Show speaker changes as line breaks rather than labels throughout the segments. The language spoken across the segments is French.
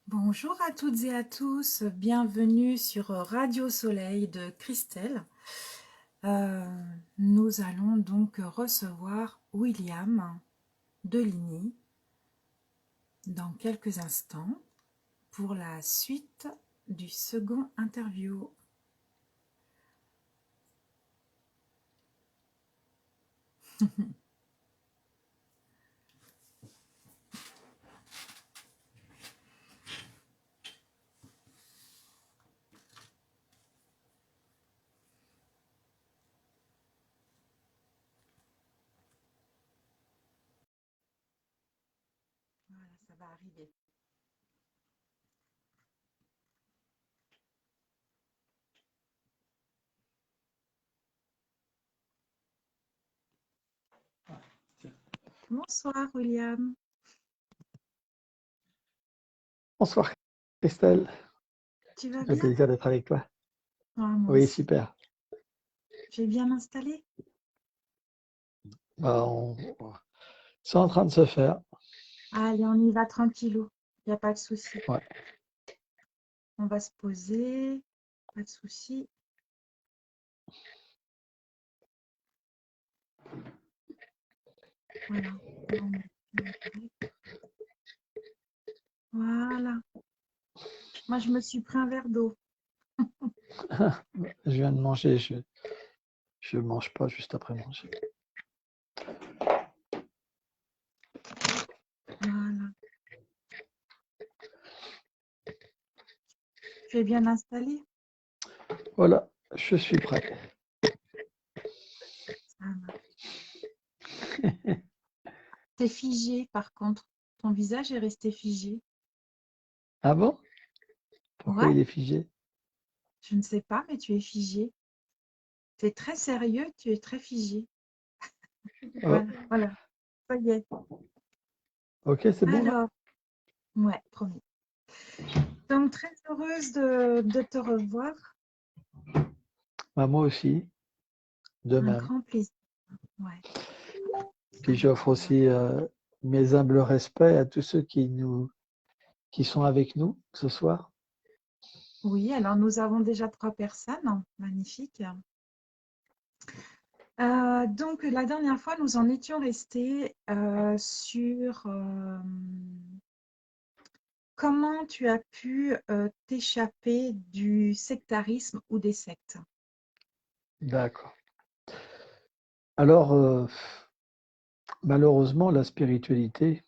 Bonjour à toutes et à tous, bienvenue sur Radio Soleil de Christelle. Nous allons donc recevoir William Deligny dans quelques instants pour la suite du second interview. Voilà, ça va arriver. Bonsoir William.
Bonsoir Christelle,
Tu
ça
vas
fait
bien?
plaisir d'être avec toi.
Moi
Oui,
aussi.
super.
Tu es bien installé?
Bah, c'est en train de se faire.
Allez, on y va tranquillou, il n'y a pas de souci.
Ouais.
On va se poser, pas de souci. Voilà. Voilà. Moi, je me suis pris un verre d'eau.
Je viens de manger, je mange pas juste après manger.
Voilà. Tu es bien installé?
Voilà, je suis prêt.
Ça va. T'es figé, par contre. Ton visage est resté figé.
Ah bon? Pourquoi
Ouais,
il est figé?
je ne sais pas, mais tu es figé. Tu es très sérieux, tu es très figé.
Oh,
Voilà, voilà. Ça y est.
ok, c'est bon là?
Alors, ouais, promis. Donc, très heureuse de te revoir.
Bah, moi aussi, de
Un
même.
grand plaisir. Ouais.
Puis
Alors,
j'offre aussi mes humbles respects à tous ceux qui sont avec nous ce soir.
oui, alors nous avons déjà 3 personnes. Magnifique. Donc la dernière fois, nous en étions restés sur comment tu as pu t'échapper du sectarisme ou des sectes.
D'accord. Alors, malheureusement, la spiritualité,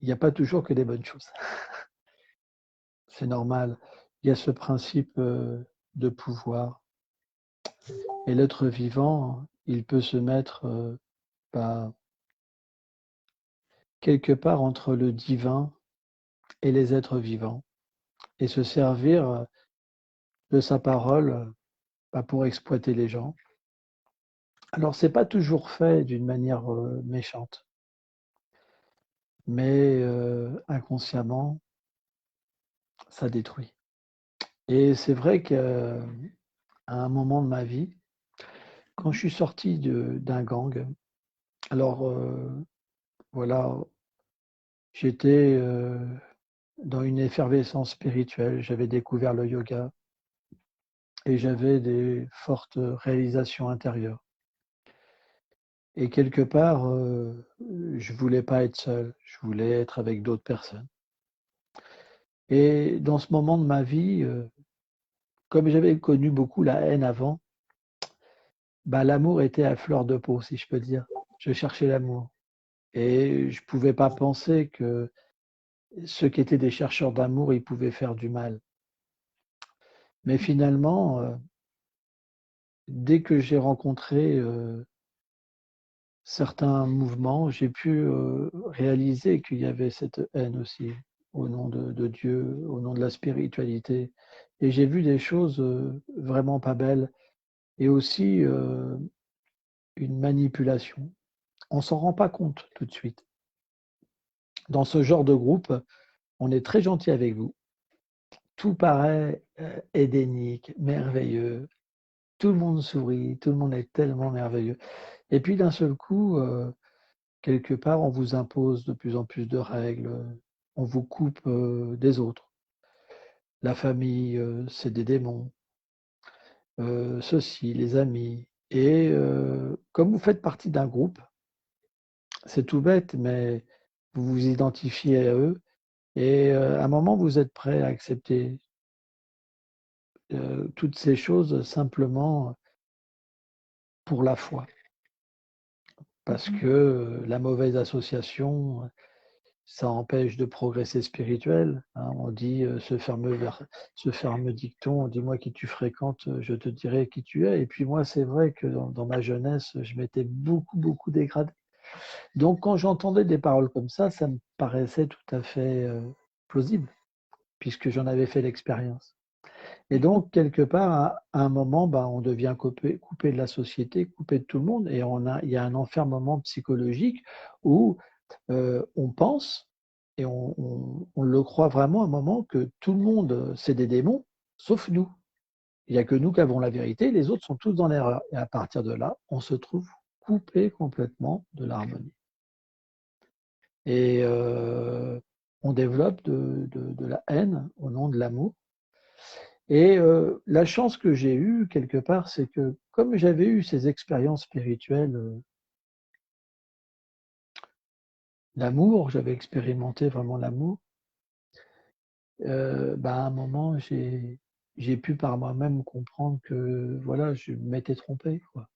il n'y a pas toujours que des bonnes choses. C'est normal. Il y a ce principe de pouvoir. Et l'être vivant, il peut se mettre bah, quelque part entre le divin et les êtres vivants et se servir de sa parole bah, pour exploiter les gens. Alors, c'est pas toujours fait d'une manière méchante, mais inconsciemment, ça détruit. Et c'est vrai qu'à un moment de ma vie, quand je
Mhm.
suis sorti d'un gang, alors voilà, j'étais dans une effervescence spirituelle. J'avais découvert le yoga et j'avais des fortes réalisations intérieures. Et quelque part, je voulais pas être seul, je voulais être avec d'autres personnes. Et dans ce moment de ma vie, comme j'avais connu beaucoup la haine avant, bah, l'amour était à fleur de peau, si je peux dire. Je cherchais l'amour. Et je pouvais pas penser que ceux qui étaient des chercheurs d'amour, ils pouvaient faire du mal. Mais finalement, dès que j'ai rencontré certains mouvements, j'ai pu réaliser qu'il y avait cette haine aussi au nom de Dieu, au nom de la spiritualité. Et j'ai vu des choses vraiment pas belles et aussi une manipulation. On s'en rend pas compte tout de suite. Dans ce genre de groupe, on est très gentil avec vous. Tout paraît édénique, merveilleux. Tout le monde sourit, tout le monde est tellement merveilleux. Et puis d'un seul coup, quelque part, on vous impose de plus en plus de règles, on vous coupe des autres. La famille, c'est des démons. Ceci, les amis. Et comme vous faites partie d'un groupe, c'est tout bête, mais vous vous identifiez à eux et à un moment, vous êtes prêt à accepter toutes ces choses simplement pour la foi. Parce que la mauvaise association, ça empêche de progresser spirituel. Hein. On dit ce fameux dicton, dis-moi qui tu fréquentes, je te dirai qui tu es. Et puis moi, c'est vrai que dans ma jeunesse, je m'étais beaucoup dégradé. Donc quand j'entendais des paroles comme ça me paraissait tout à fait plausible, puisque j'en avais fait l'expérience. Et donc, quelque part, à un moment, on devient coupé de la société, coupé de tout le monde, et il y a un enfermement psychologique où on pense, et on le croit vraiment à un moment, que tout le monde, c'est des démons, sauf nous. Il n'y a que nous qui avons la vérité, les autres sont tous dans l'erreur. Et à partir de là, on se trouve coupé complètement de l'harmonie. Et on développe de la haine au nom de l'amour. Et la chance que j'ai eue, quelque part, c'est que comme j'avais eu ces expériences spirituelles d'amour, j'avais expérimenté vraiment l'amour, à un moment, j'ai pu par moi-même comprendre que voilà, je m'étais trompé, quoi.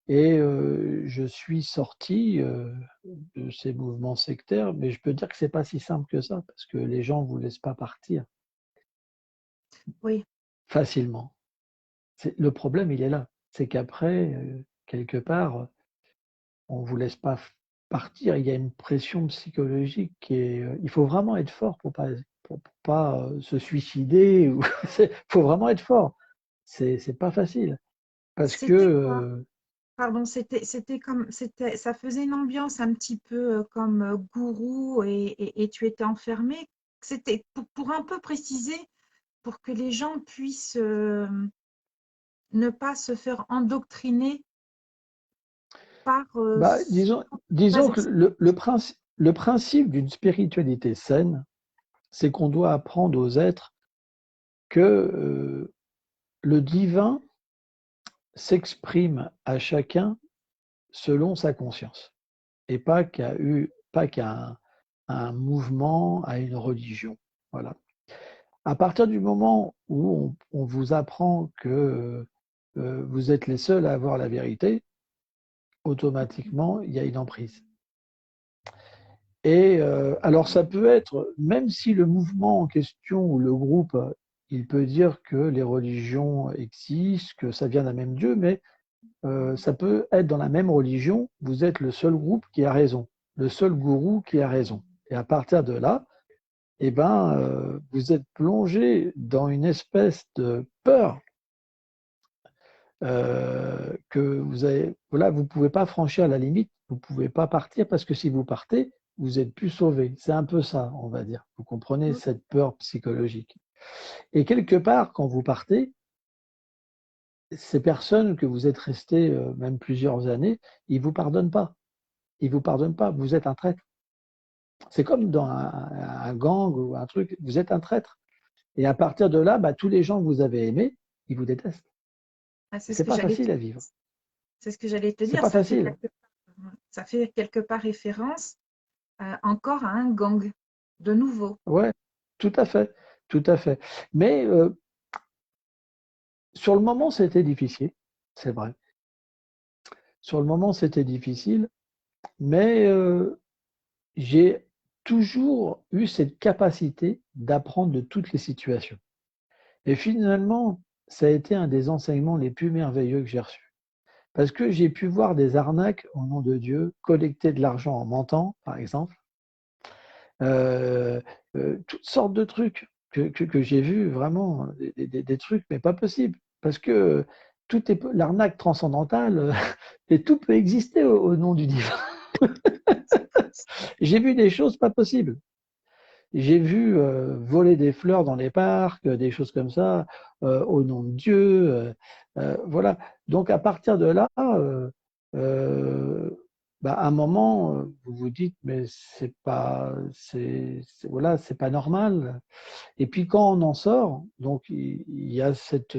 Et je suis sorti de ces mouvements sectaires, mais je peux dire que c'est pas si simple que ça, parce que les gens ne vous laissent pas partir
Oui.
facilement. Le problème, il est là. C'est qu'après, quelque part, on ne vous laisse pas partir. Il y a une pression psychologique il faut vraiment être fort pour pas se suicider. Il faut vraiment être fort. C'est pas facile. Parce
C'était quoi?
que
Pardon, ça faisait une ambiance un petit peu comme gourou et tu étais enfermé. C'était pour un peu préciser, pour que les gens puissent ne pas se faire endoctriner par
disons que le principe d'une spiritualité saine, c'est qu'on doit apprendre aux êtres que le divin s'exprime à chacun selon sa conscience et pas qu'à un mouvement, à une religion. Voilà. À partir du moment où on vous apprend que vous êtes les seuls à avoir la vérité, automatiquement, il y a une emprise. Et alors ça peut être, même si le mouvement en question ou le groupe, il peut dire que les religions existent, que ça vient d'un même Dieu, mais ça peut être dans la même religion, vous êtes le seul groupe qui a raison, le seul gourou qui a raison. Et à partir de là, vous êtes plongé dans une espèce de peur que vous pouvez pas franchir la limite, vous pouvez pas partir parce que si vous partez, vous êtes plus sauvé. C'est un peu ça, on va dire. Vous comprenez cette peur psychologique. Et quelque part, quand vous partez, ces personnes que vous êtes restés même plusieurs années, ils vous pardonnent pas. Ils vous pardonnent pas. Vous êtes un traître. C'est comme dans un gang ou un truc. Vous êtes un traître. Et à partir de là, tous les gens que vous avez aimés, ils vous détestent. C'est pas facile à vivre.
C'est ce que j'allais te
C'est
dire.
pas facile.
Ça fait quelque part référence encore à un gang, de nouveau.
Ouais, tout à fait, tout à fait. Mais sur le moment, c'était difficile, c'est vrai. Sur le moment, c'était difficile, mais j'ai toujours eu cette capacité d'apprendre de toutes les situations. Et finalement, ça a été un des enseignements les plus merveilleux que j'ai reçus. Parce que j'ai pu voir des arnaques au nom de Dieu, collecter de l'argent en mentant, par exemple, toutes sortes de trucs que j'ai vus, vraiment, des trucs, mais pas possible. Parce que l'arnaque transcendantale, et tout peut exister au nom du divin. J'ai vu des choses pas possibles. J'ai vu voler des fleurs dans les parcs, des choses comme ça, au nom de Dieu. Voilà. Donc à partir de là, bah, à un moment, vous vous dites, mais voilà, c'est pas normal. Et puis quand on en sort, donc il y a cette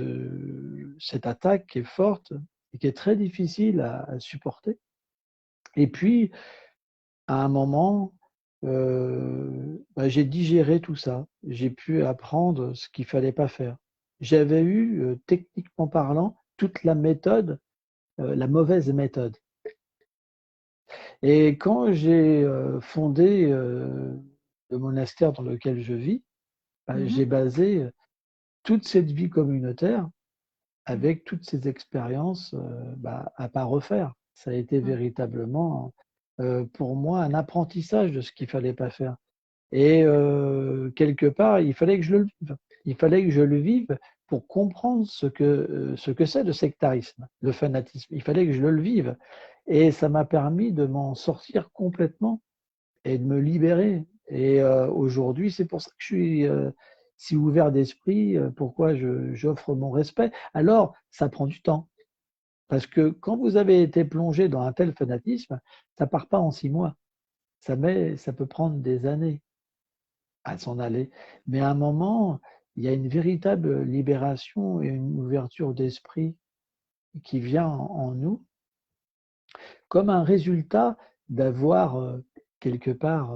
attaque qui est forte et qui est très difficile à supporter. Et puis, à un moment, bah, j'ai digéré tout ça. J'ai pu apprendre ce qu'il fallait pas faire. J'avais eu, techniquement parlant, toute la méthode, la mauvaise méthode. Et quand j'ai fondé le monastère dans lequel je vis, bah,
Mhm,
j'ai basé toute cette vie communautaire
mhm,
avec toutes ces expériences bah, à pas refaire. Ça a été
mhm.
véritablement pour moi un apprentissage de ce qu'il fallait pas faire. Et quelque part, il fallait que je le vive. Il fallait que je le vive pour comprendre ce que c'est le sectarisme, le fanatisme. Il fallait que je le vive. Et ça m'a permis de m'en sortir complètement et de me libérer. Et aujourd'hui, c'est pour ça que je suis si ouvert d'esprit, pourquoi j'offre mon respect. Alors, ça prend du temps. Parce que quand vous avez été plongé dans un tel fanatisme, ça part pas en 6 mois. Ça peut prendre des années à s'en aller. Mais à un moment, il y a une véritable libération et une ouverture d'esprit qui vient en nous comme un résultat d'avoir quelque part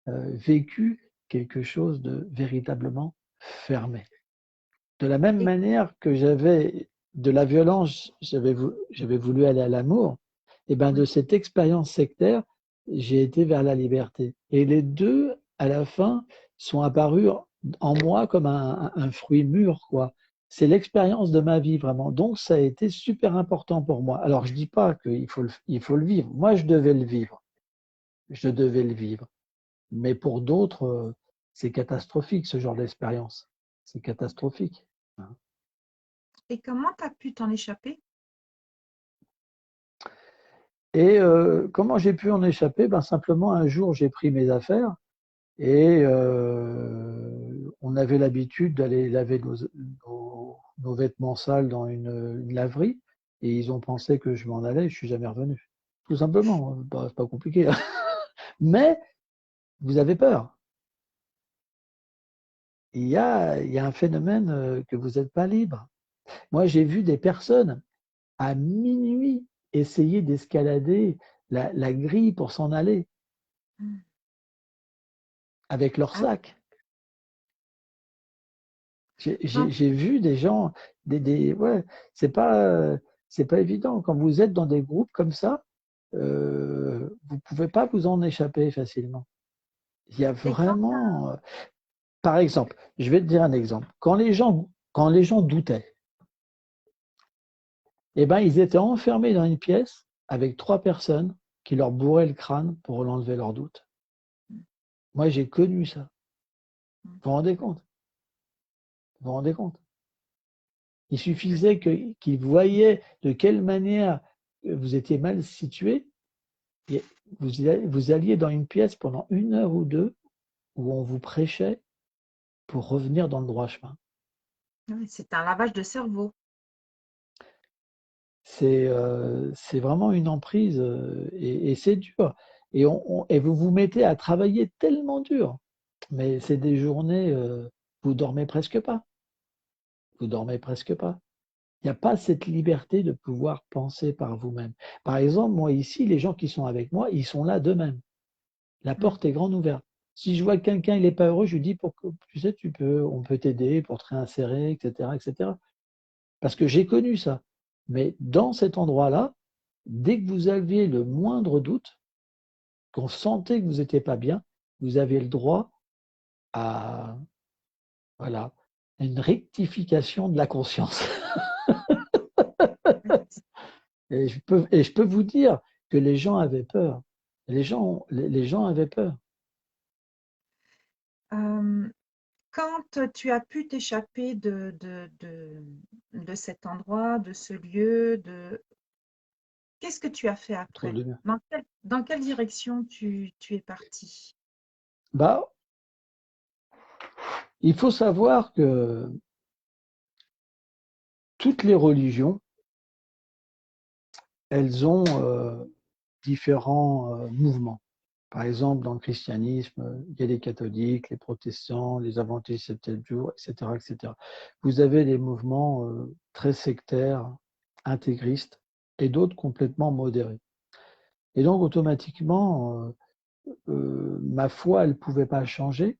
vécu quelque chose de véritablement fermé. De la même
Et,
manière que j'avais de la violence, j'avais voulu aller à l'amour, et ben de
oui.
cette expérience sectaire, j'ai été vers la liberté. Et les deux, à la fin, sont apparus en moi comme un fruit mûr, quoi. C'est l'expérience de ma vie, vraiment. Donc, ça a été super important pour moi. Alors, je dis pas il faut le vivre. Moi, je devais le vivre. Je devais le vivre. Mais pour d'autres, c'est catastrophique, ce genre d'expérience. C'est catastrophique.
Et comment tu as pu t'en échapper?
Et comment j'ai pu en échapper? Ben, simplement, un jour, j'ai pris mes affaires et on avait l'habitude d'aller laver nos vêtements sales dans une laverie et ils ont pensé que je m'en allais, je suis jamais revenu. Tout simplement, bah, c'est pas compliqué, hein. Mais vous avez peur. Il y a un phénomène que vous n'êtes pas libre. Moi, j'ai vu des personnes à minuit essayer d'escalader la grille pour s'en aller
Mm.
avec leur
Ah,
sac.
dans,
J'ai vu des gens, ouais, c'est pas, c'est pas évident. Quand vous êtes dans des groupes comme ça, vous pouvez pas vous en échapper facilement. Il y a
et quand,
vraiment, par exemple, je vais te dire un exemple. Quand les gens doutaient, eh ben, ils étaient enfermés dans une pièce avec 3 personnes qui leur bourraient le crâne pour enlever leurs doutes. Moi, j'ai connu ça.
mm,
Vous vous rendez compte? Vous vous rendez compte? Il suffisait qu'ils voyaient de quelle manière vous étiez mal situé et vous alliez dans une pièce pendant 1 heure ou 2 où on vous prêchait pour revenir dans le droit chemin.
ouais, c'est un lavage de cerveau.
C'est vraiment une emprise et c'est dur. Et vous vous mettez à travailler tellement dur. Mais c'est des journées, vous dormez presque pas. Vous dormez presque pas. Il n'y a pas cette liberté de pouvoir penser par vous-même. Par exemple, moi ici, les gens qui sont avec moi, ils sont là d'eux-mêmes. La
Mm.
porte est grande ouverte. Si je vois que quelqu'un il n'est pas heureux, je lui dis tu sais, on peut t'aider pour te réinsérer, etc., etc. Parce que j'ai connu ça. Mais dans cet endroit-là, dès que vous aviez le moindre doute, qu'on sentait que vous n'étiez pas bien, vous avez le droit à voilà une rectification de la conscience. Et je peux vous dire que les gens avaient peur. Les gens avaient peur.
Euh, quand tu as pu t'échapper de cet endroit, de ce lieu, qu'est-ce que tu as fait
Entre
après?
deux murs.
Dans quelle direction tu es parti?
Bah, il faut savoir que toutes les religions, elles ont différents mouvements. Par exemple, dans le christianisme, il y a les catholiques, les protestants, les adventistes du septième jour, etc., etc. Vous avez des mouvements très sectaires, intégristes, et d'autres complètement modérés. Et donc, automatiquement, ma foi, elle ne pouvait pas changer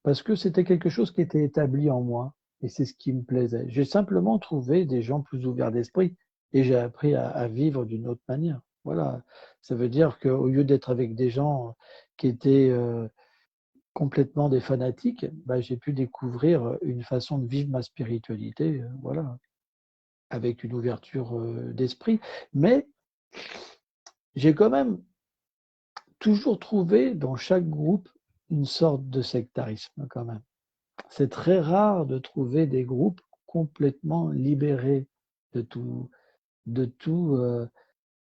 parce que c'était quelque chose qui était établi en moi et c'est ce qui me plaisait. J'ai simplement trouvé des gens plus ouverts d'esprit et j'ai appris à vivre d'une autre manière. Voilà, ça veut dire qu'au lieu d'être avec des gens qui étaient complètement des fanatiques, bah, j'ai pu découvrir une façon de vivre ma spiritualité, voilà, avec une ouverture d'esprit. Mais j'ai quand même toujours trouvé dans chaque groupe une sorte de sectarisme quand même. C'est très rare de trouver des groupes complètement libérés de tout,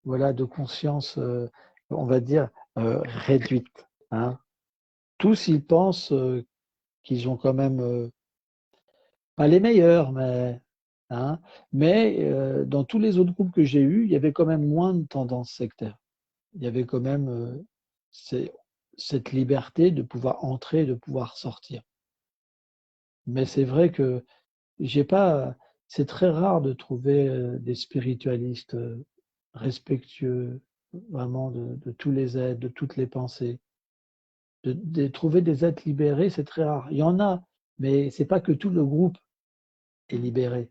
voilà, de conscience, on va dire, réduite. Hein. Tous, ils pensent qu'ils ont quand même, pas les meilleurs, hein, mais dans tous les autres groupes que j'ai eus, il y avait quand même moins de tendances sectaires. Il y avait quand même cette liberté de pouvoir entrer, de pouvoir sortir. Mais c'est vrai que j'ai pas, c'est très rare de trouver des spiritualistes respectueux vraiment de tous les êtres, de toutes les pensées. De trouver des êtres libérés, c'est très rare. Il y en a, mais c'est pas que tout le groupe est libéré.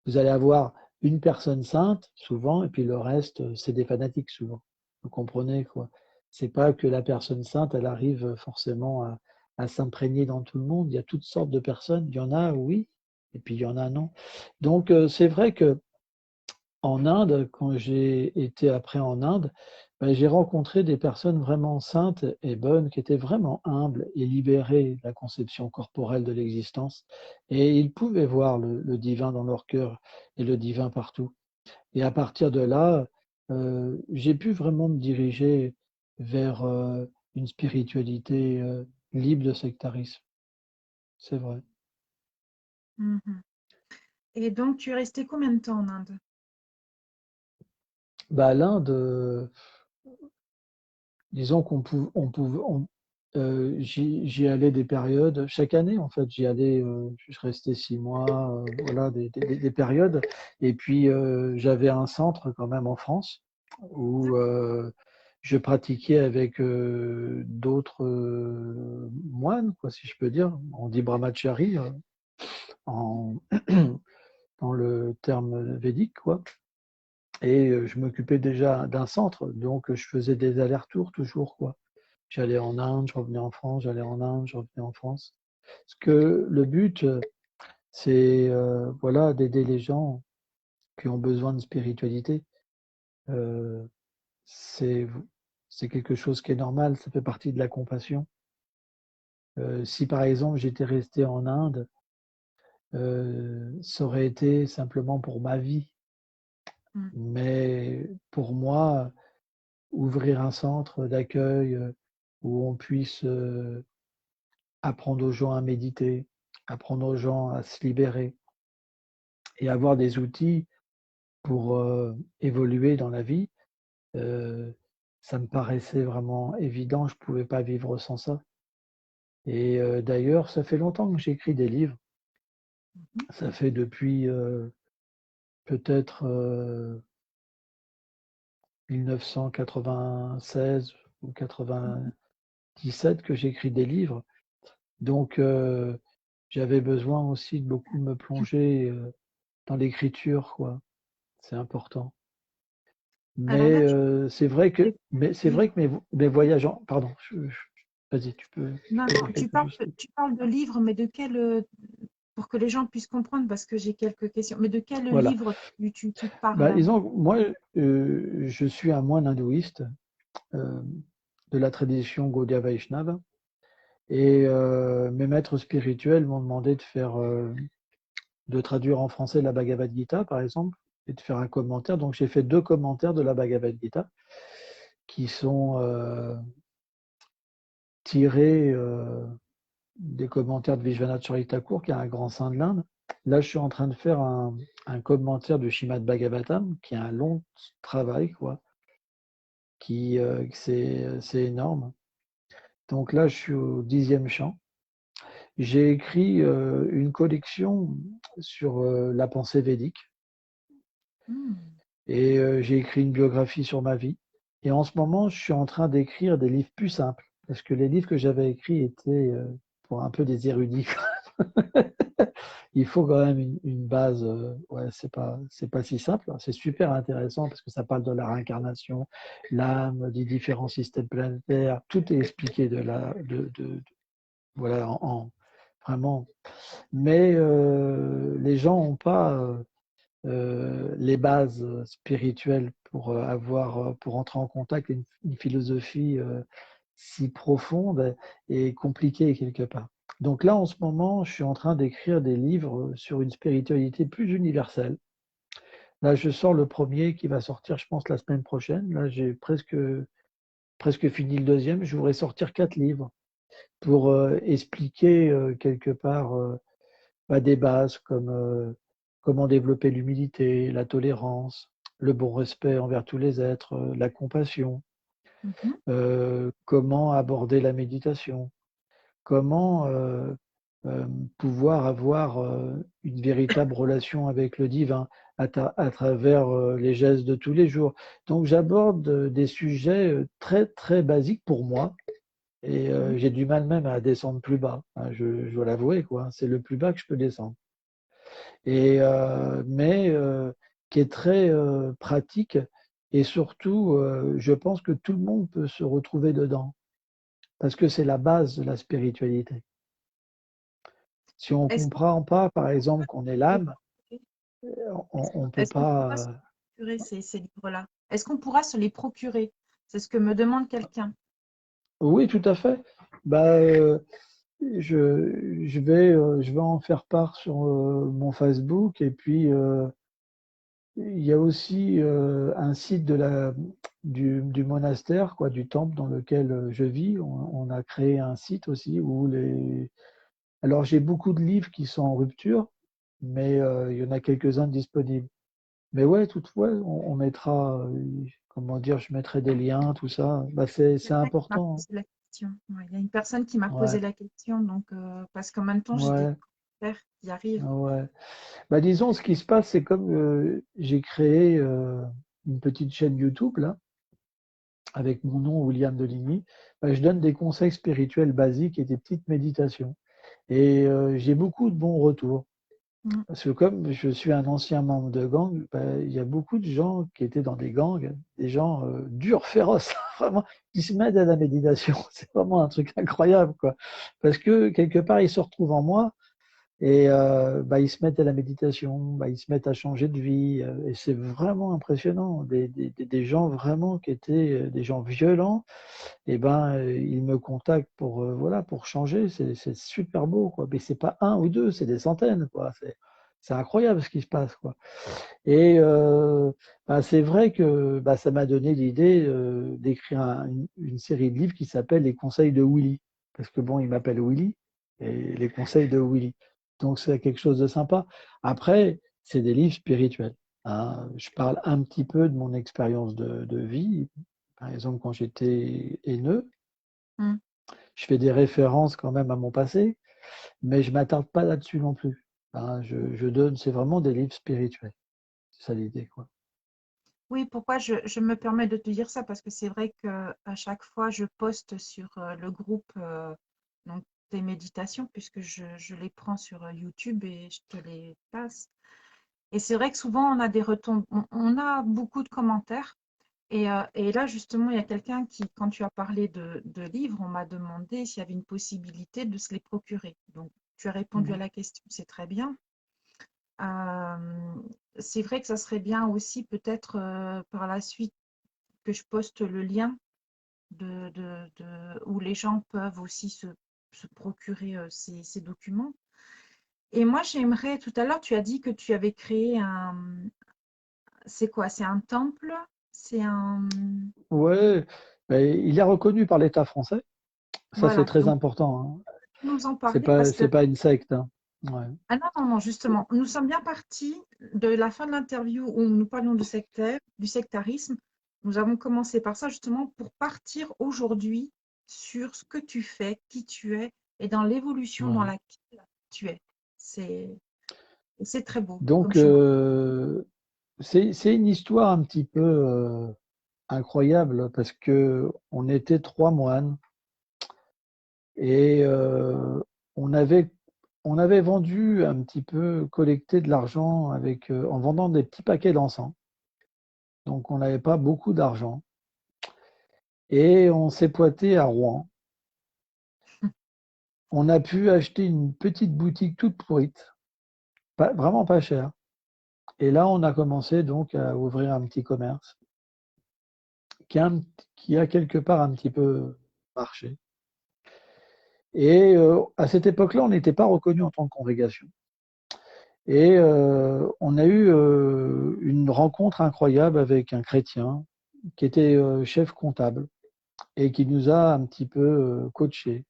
Vous allez avoir une personne sainte souvent, et puis le reste, c'est des fanatiques souvent. Vous comprenez quoi? C'est pas que la personne sainte, elle arrive forcément à s'imprégner dans tout le monde. Il y a toutes sortes de personnes. Il y en a, oui, et puis il y en a, non. Donc c'est vrai que en Inde, quand j'ai été après en Inde, ben, j'ai rencontré des personnes vraiment saintes et bonnes qui étaient vraiment humbles et libérées de la conception corporelle de l'existence. Et ils pouvaient voir le divin dans leur cœur et le divin partout. Et à partir de là, j'ai pu vraiment me diriger vers une spiritualité libre de sectarisme. C'est vrai.
Mhm. Et donc, tu es resté combien de temps en Inde?
Bah, l'Inde, disons j'y allais des périodes, chaque année en fait, j'y allais, je restais 6 mois, voilà, des périodes. Et puis j'avais un centre quand même en France où je pratiquais avec d'autres moines, quoi, si je peux dire. On dit brahmachari en, dans le terme védique, quoi. Et je m'occupais déjà d'un centre, donc je faisais des allers-retours toujours, quoi. J'allais en Inde, je revenais en France, j'allais en Inde, je revenais en France. Parce que le but, c'est voilà, d'aider les gens qui ont besoin de spiritualité. Euh, c'est, c'est quelque chose qui est normal, ça fait partie de la compassion. Si par exemple j'étais resté en Inde, ça aurait été simplement pour ma vie.
Mhm.
Mais pour moi, ouvrir un centre d'accueil où on puisse apprendre aux gens à méditer, apprendre aux gens à se libérer et avoir des outils pour évoluer dans la vie, euh, ça me paraissait vraiment évident, je ne pouvais pas vivre sans ça. Et d'ailleurs, ça fait longtemps que j'écris des livres, ça fait depuis peut-être 1996 ou
Mhm.
97 que j'écris des livres. Donc, j'avais besoin aussi de beaucoup me plonger dans l'écriture, quoi. C'est important.
Alors
Mais
là,
c'est vrai que mes voyages pardon, vas-y,
non,
tu peux
non,
dire quelque chose.
tu parles de livres, mais de quel, pour que les gens puissent comprendre, parce que j'ai quelques questions, mais de quel
Voilà.
livre tu parles
Bah,
là?
disons, moi, je suis un moine hindouiste euh, de la tradition Gaudiya Vaishnava et mes maîtres spirituels m'ont demandé de traduire en français la Bhagavad Gita, par exemple, et de faire un commentaire. Donc, j'ai fait 2 commentaires de la Bhagavad Gita qui sont tirés des commentaires de Vishwanath Charit Thakur, qui est un grand saint de l'Inde. Là, je suis en train de faire un commentaire de Shrimad Bhagavatam, qui est un long travail, quoi. c'est énorme. Donc là, je suis au 10e chant. J'ai écrit une collection sur la pensée védique
Hmm.
et j'ai écrit une biographie sur ma vie. Et en ce moment, je suis en train d'écrire des livres plus simples parce que les livres que j'avais écrits étaient pour un peu des érudits. Il faut quand même une base. Ouais, c'est pas si simple. C'est super intéressant parce que ça parle de la réincarnation, l'âme, des différents systèmes planétaires. Tout est expliqué voilà, vraiment. Mais les gens n'ont pas les bases spirituelles pour entrer en contact avec une philosophie si profonde et compliquée quelque part. Donc là, en ce moment, je suis en train d'écrire des livres sur une spiritualité plus universelle. Là, je sors le premier qui va sortir, je pense, la semaine prochaine. Là, j'ai presque fini le deuxième. Je voudrais sortir 4 livres pour expliquer quelque part des bases comme comment développer l'humilité, la tolérance, le bon respect envers tous les êtres, la compassion,
Mhm.
comment aborder la méditation, comment euh, pouvoir avoir une véritable relation avec le divin à travers les gestes de tous les jours. Donc j'aborde des sujets très très basiques pour moi. Et
Mhm.
j'ai du mal même à descendre plus bas, hein, je dois l'avouer, quoi. C'est le plus bas que je peux descendre. Mais qui est très pratique et surtout, je pense que tout le monde peut se retrouver dedans parce que c'est la base de la spiritualité. Si on ne
Est-ce
comprend pas, par exemple, qu'on est
qu'on
l'âme, on ne peut
est-ce qu'on pourra
pas.
se procurer ces livres-là? Est-ce qu'on pourra se les procurer? C'est ce que me demande quelqu'un.
Oui, tout à fait. Bah, je vais en faire part sur mon Facebook et puis il y a aussi un site du monastère, quoi, du temple dans lequel je vis. On a créé un site aussi où Alors j'ai beaucoup de livres qui sont en rupture, mais il y en a quelques-uns disponibles. Mais ouais, toutefois, on mettra, comment dire, je mettrai des liens, tout ça. Bah, c'est
Quelqu'un qui m'a
important.
posé la question. Ouais, il y a une personne qui m'a posé
Ouais,
la question, donc parce qu'en même temps, j'ai des
ouais,
commentaires qui arrivent.
ouais. Bah, disons, ce qui se passe, c'est comme j'ai créé une petite chaîne YouTube là, avec mon nom William Deligny, bah, je donne des conseils spirituels basiques et des petites méditations. Et j'ai beaucoup de bons retours.
Mm.
Parce que comme je suis un ancien membre de gang, bah, il y a beaucoup de gens qui étaient dans des gangs, des gens durs, féroces, vraiment, qui se mettent à la méditation. C'est vraiment un truc incroyable, quoi. Parce que quelque part, ils se retrouvent en moi et ils se mettent à la méditation, ils se mettent à changer de vie. Et c'est vraiment impressionnant. Des gens vraiment qui étaient des gens violents, et ils me contactent pour, voilà, pour changer. C'est super beau, quoi. Mais c'est pas un ou deux, c'est des centaines, quoi. C'est incroyable ce qui se passe, quoi. Et c'est vrai que ça m'a donné l'idée d'écrire une série de livres qui s'appelle Les conseils de Willy. Parce que bon, il m'appelle Willy, et les conseils de Willy. Donc c'est quelque chose de sympa. Après, c'est des livres spirituels, hein. Je parle un petit peu de mon expérience de vie. Par exemple, quand j'étais haineux,
Mm.
je fais des références quand même à mon passé, mais je ne m'attarde pas là-dessus non plus, hein. Je donne, c'est vraiment des livres spirituels. C'est ça l'idée, quoi.
Oui, pourquoi je me permets de te dire ça? Parce que c'est vrai que à chaque fois, je poste sur le groupe donc, des méditations, puisque je les prends sur YouTube et je te les passe. Et c'est vrai que souvent, on a des retombées, on a beaucoup de commentaires. Et là, justement, il y a quelqu'un qui, quand tu as parlé de livres, on m'a demandé s'il y avait une possibilité de se les procurer. Donc, tu as répondu à
Mhm.
la question, c'est très bien. C'est vrai que ça serait bien aussi, peut-être par la suite, que je poste le lien où les gens peuvent aussi se procurer ces documents. Et moi, j'aimerais, tout à l'heure, tu as dit que tu avais créé c'est quoi? C'est un temple? C'est un...
Ouais, il est reconnu par l'État français. Ça, c'est
Voilà,
très
donc
important, hein.
nous en parler parce que
C'est pas une secte, hein. Ouais.
ah non, non, non, justement, nous sommes bien partis de la fin de l'interview où nous parlions du sectarisme Nous avons commencé par ça justement pour partir aujourd'hui sur ce que tu fais, qui tu es et dans l'évolution dans
Ouais.
laquelle tu es. C'est c'est très beau comme
Donc,
chemin.
c'est une histoire un petit peu incroyable parce que on était 3 moines et on avait, on avait vendu un petit peu, collecté de l'argent avec, en vendant des petits paquets d'encens. Donc, on n'avait pas beaucoup d'argent et on s'est pointé à Rouen. On a pu acheter une petite boutique toute pourrite, vraiment pas chère. Et là, on a commencé donc à ouvrir un petit commerce qui a, qui a quelque part un petit peu marché. Et à cette époque-là, on n'était pas reconnu en tant que congrégation. Et on a eu une rencontre incroyable avec un chrétien qui était chef comptable et qui nous a un petit peu coaché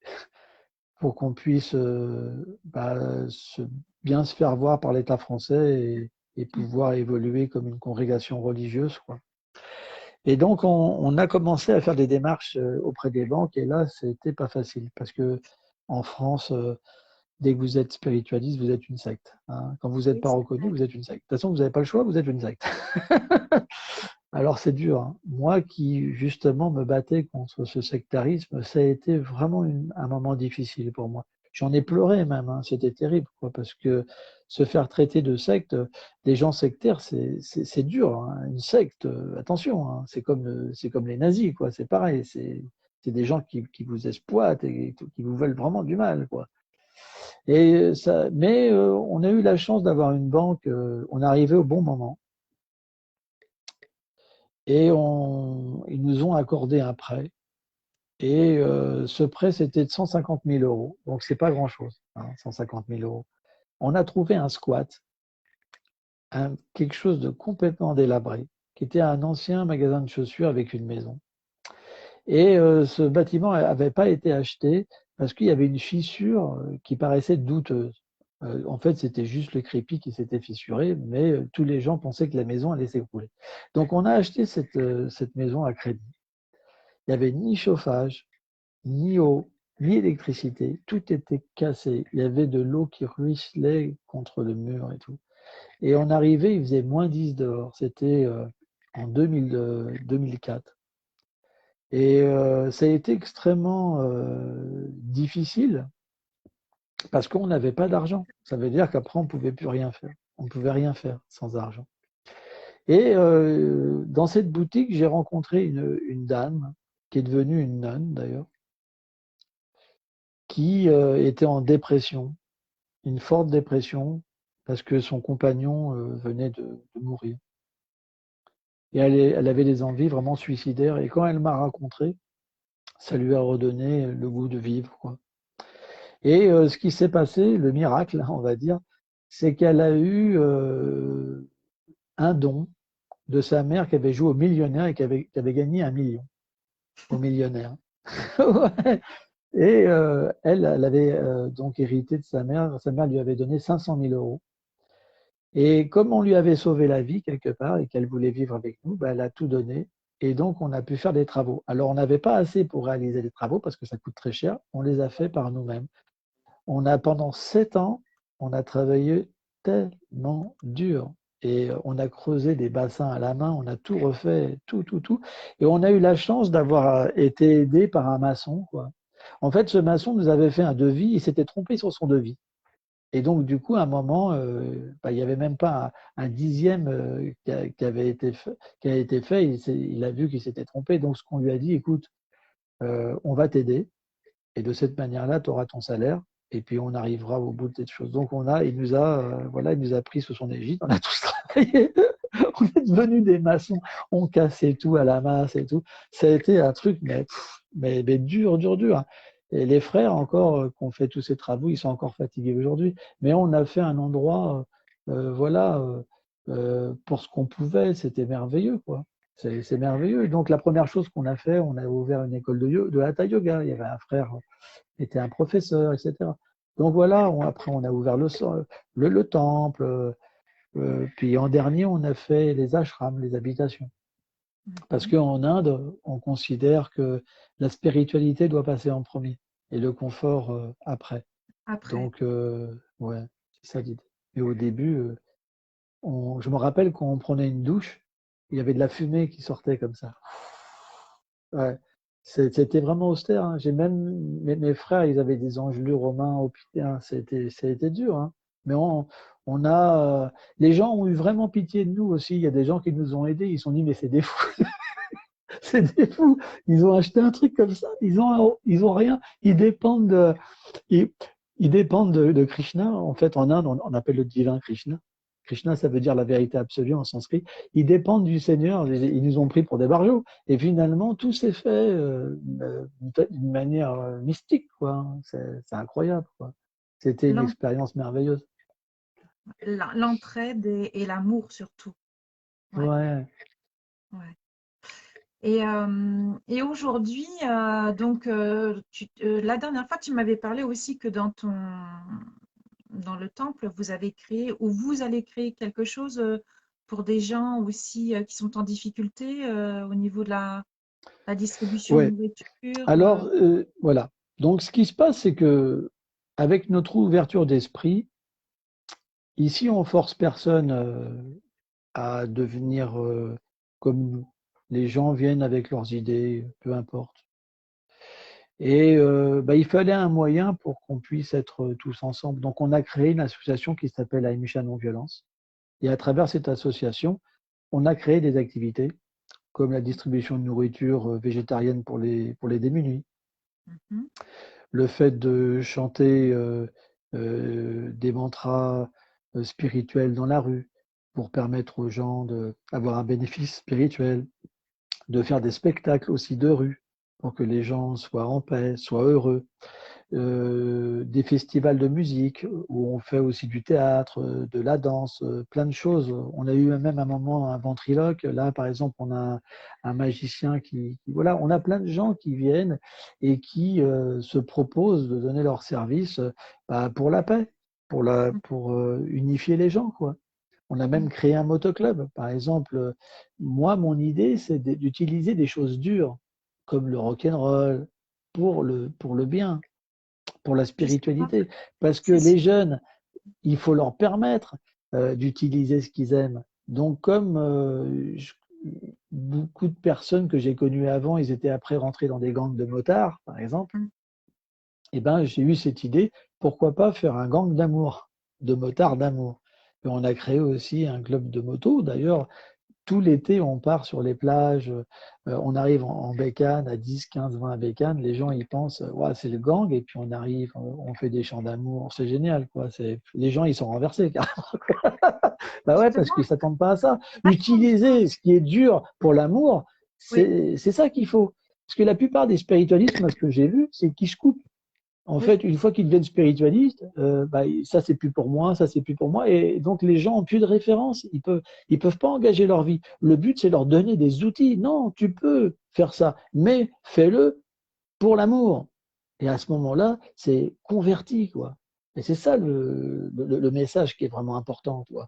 pour qu'on puisse bien se faire voir par l'État français et pouvoir évoluer comme une congrégation religieuse, quoi. Et donc, on a commencé à faire des démarches auprès des banques, et là, c'était pas facile, parce que en France, dès que vous êtes spiritualiste, vous êtes une secte, hein. Quand vous n'êtes
Oui,
pas
c'est
reconnu,
vrai.
vous êtes une secte. De toute façon, vous n'avez pas le choix, vous êtes une secte. Alors, c'est dur, hein. Moi qui, justement, me battais contre ce sectarisme, ça a été vraiment un moment difficile pour moi. J'en ai pleuré même, hein. C'était terrible, quoi, parce que se faire traiter de secte, des gens sectaires, c'est dur, hein. Une secte, attention, hein, c'est comme les nazis, quoi. C'est pareil, c'est des gens qui vous exploitent et qui vous veulent vraiment du mal, quoi. Et ça, mais on a eu la chance d'avoir une banque, on est arrivé au bon moment. Et ils nous ont accordé un prêt. Et ce prêt, c'était de 150 000 euros. Donc, c'est pas grand-chose, hein, 150 000 euros. On a trouvé un squat, quelque chose de complètement délabré, qui était un ancien magasin de chaussures avec une maison. Et ce bâtiment n'avait pas été acheté parce qu'il y avait une fissure qui paraissait douteuse. En fait, c'était juste le crépi qui s'était fissuré, mais tous les gens pensaient que la maison allait s'écrouler. Donc, on a acheté cette maison à crédit. Il n'y avait ni chauffage, ni eau, ni électricité. Tout était cassé. Il y avait de l'eau qui ruisselait contre le mur et tout. Et on arrivait, il faisait -10 dehors. C'était en 2004. Et ça a été extrêmement difficile parce qu'on n'avait pas d'argent. Ça veut dire qu'après, on ne pouvait plus rien faire. On ne pouvait rien faire sans argent. Et dans cette boutique, j'ai rencontré une dame qui est devenue une nonne d'ailleurs, qui était en dépression, une forte dépression, parce que son compagnon venait de mourir. Et elle avait des envies vraiment suicidaires. Et quand elle m'a raconté, ça lui a redonné le goût de vivre, quoi. Et ce qui s'est passé, le miracle, on va dire, c'est qu'elle a eu un don de sa mère qui avait joué au millionnaire et qui avait gagné 1 million au millionnaire. Ouais. Et elle avait donc hérité de sa mère. Sa mère lui avait donné 500 000 euros. Et comme on lui avait sauvé la vie quelque part et qu'elle voulait vivre avec nous, bah, elle a tout donné. Et donc, on a pu faire des travaux. Alors, on n'avait pas assez pour réaliser les travaux parce que ça coûte très cher. On les a fait par nous-mêmes. Pendant 7 ans, on a travaillé tellement dur. Et on a creusé des bassins à la main, on a tout refait, tout, tout, tout. Et on a eu la chance d'avoir été aidé par un maçon, quoi. En fait, ce maçon nous avait fait un devis, il s'était trompé sur son devis. Et donc, du coup, à un moment, bah, il n'y avait même pas un dixième qui a été fait. Il a vu qu'il s'était trompé. Donc, ce qu'on lui a dit, écoute, on va t'aider. Et de cette manière-là, tu auras ton salaire. Et puis, on arrivera au bout de cette chose. Donc, voilà, il nous a pris sous son égide. On a tous travaillé. On est devenus des maçons. On cassait tout à la masse et tout. Ça a été un truc, mais dur, dur, dur, hein. Et les frères encore qui ont fait tous ces travaux, ils sont encore fatigués aujourd'hui. Mais on a fait un endroit, voilà, pour ce qu'on pouvait. C'était merveilleux, quoi. C'est merveilleux. Donc la première chose qu'on a fait, on a ouvert une école de hatha yoga. Il y avait un frère qui était un professeur, etc. Donc voilà. Après on a ouvert le temple. Puis en dernier, on a fait les ashrams, les habitations. Parce
Mhm.
qu'en Inde, on considère que la spiritualité doit passer en premier et le confort après.
Après.
Donc, ouais, c'est ça l'idée. Et au début, je me rappelle quand on prenait une douche, il y avait de la fumée qui sortait comme ça. Ouais. C'était vraiment austère, hein. J'ai même mes frères, ils avaient des engelures aux mains, aux pieds, hein. Ça a été dur, hein. Mais on a, les gens ont eu vraiment pitié de nous aussi. Il y a des gens qui nous ont aidés. Ils se sont dit, mais c'est des fous, c'est des fous. Ils ont acheté un truc comme ça. Ils ont rien. Ils, ils dépendent de Krishna. En fait, en Inde, on appelle le divin Krishna. Krishna, ça veut dire la vérité absolue en sanskrit. Ils dépendent du Seigneur. Ils nous ont pris pour des barjots. Et finalement, tout s'est fait d'une manière mystique, quoi. C'est incroyable, quoi. C'était une
L'en-
expérience merveilleuse.
L'entraide et l'amour surtout. Ouais,
Ouais.
ouais. Et aujourd'hui, donc, la dernière fois, tu m'avais parlé aussi que dans le temple, vous avez créé ou vous allez créer quelque chose pour des gens aussi qui sont en difficulté au niveau de la distribution de
Ouais.
nourriture.
Alors, voilà. Donc, ce qui se passe, c'est que avec notre ouverture d'esprit, ici, on force personne à devenir comme nous. Les gens viennent avec leurs idées, peu importe. Et bah, il fallait un moyen pour qu'on puisse être tous ensemble. Donc, on a créé une association qui s'appelle Aïmisha Non-Violence. Et à travers cette association, on a créé des activités comme la distribution de nourriture végétarienne pour les démunis,
Mhm.
le fait de chanter des mantras spirituels dans la rue pour permettre aux gens d'avoir un bénéfice spirituel, de faire des spectacles aussi de rue pour que les gens soient en paix, soient heureux, des festivals de musique où on fait aussi du théâtre, de la danse, plein de choses. On a eu même un moment un ventriloque. Là, par exemple, on a un magicien voilà, on a plein de gens qui viennent et qui se proposent de donner leur service bah, pour la paix, pour unifier les gens, quoi. On a même
Mhm.
créé un motoclub. Par exemple, moi, mon idée, c'est d'utiliser des choses dures, comme le rock'n'roll, pour le bien, pour la
Justement,
spiritualité. Parce que
c'est
les
sûr.
jeunes, il faut leur permettre d'utiliser ce qu'ils aiment. Donc, comme beaucoup de personnes que j'ai connues avant, ils étaient après rentrés dans des gangs de motards, par exemple,
Mm.
eh ben, j'ai eu cette idée, pourquoi pas faire un gang d'amour, de motards d'amour. Et on a créé aussi un club de moto. D'ailleurs, tout l'été, on part sur les plages, on arrive en bécane, à 10, 15, 20 bécanes, les gens ils pensent, ouais, c'est le gang, et puis on arrive, on fait des chants d'amour, c'est génial, quoi. Les gens ils sont renversés, carrément. Bah ouais, parce
Justement,
qu'ils s'attendent pas à ça.
pas comme ça.
Utiliser ce qui est dur pour l'amour,
Oui,
c'est ça qu'il faut. Parce que la plupart des spiritualistes, moi, ce que j'ai vu, c'est qu'ils se coupent. En
oui.
fait, une fois qu'ils deviennent spiritualistes, bah, ça c'est plus pour moi, ça c'est plus pour moi, et donc les gens ont plus de référence. Ils peuvent pas engager leur vie. Le but c'est leur donner des outils. Non, tu peux faire ça, mais fais-le pour l'amour. Et à ce moment-là, c'est converti, quoi. Et c'est ça le message qui est vraiment important, toi.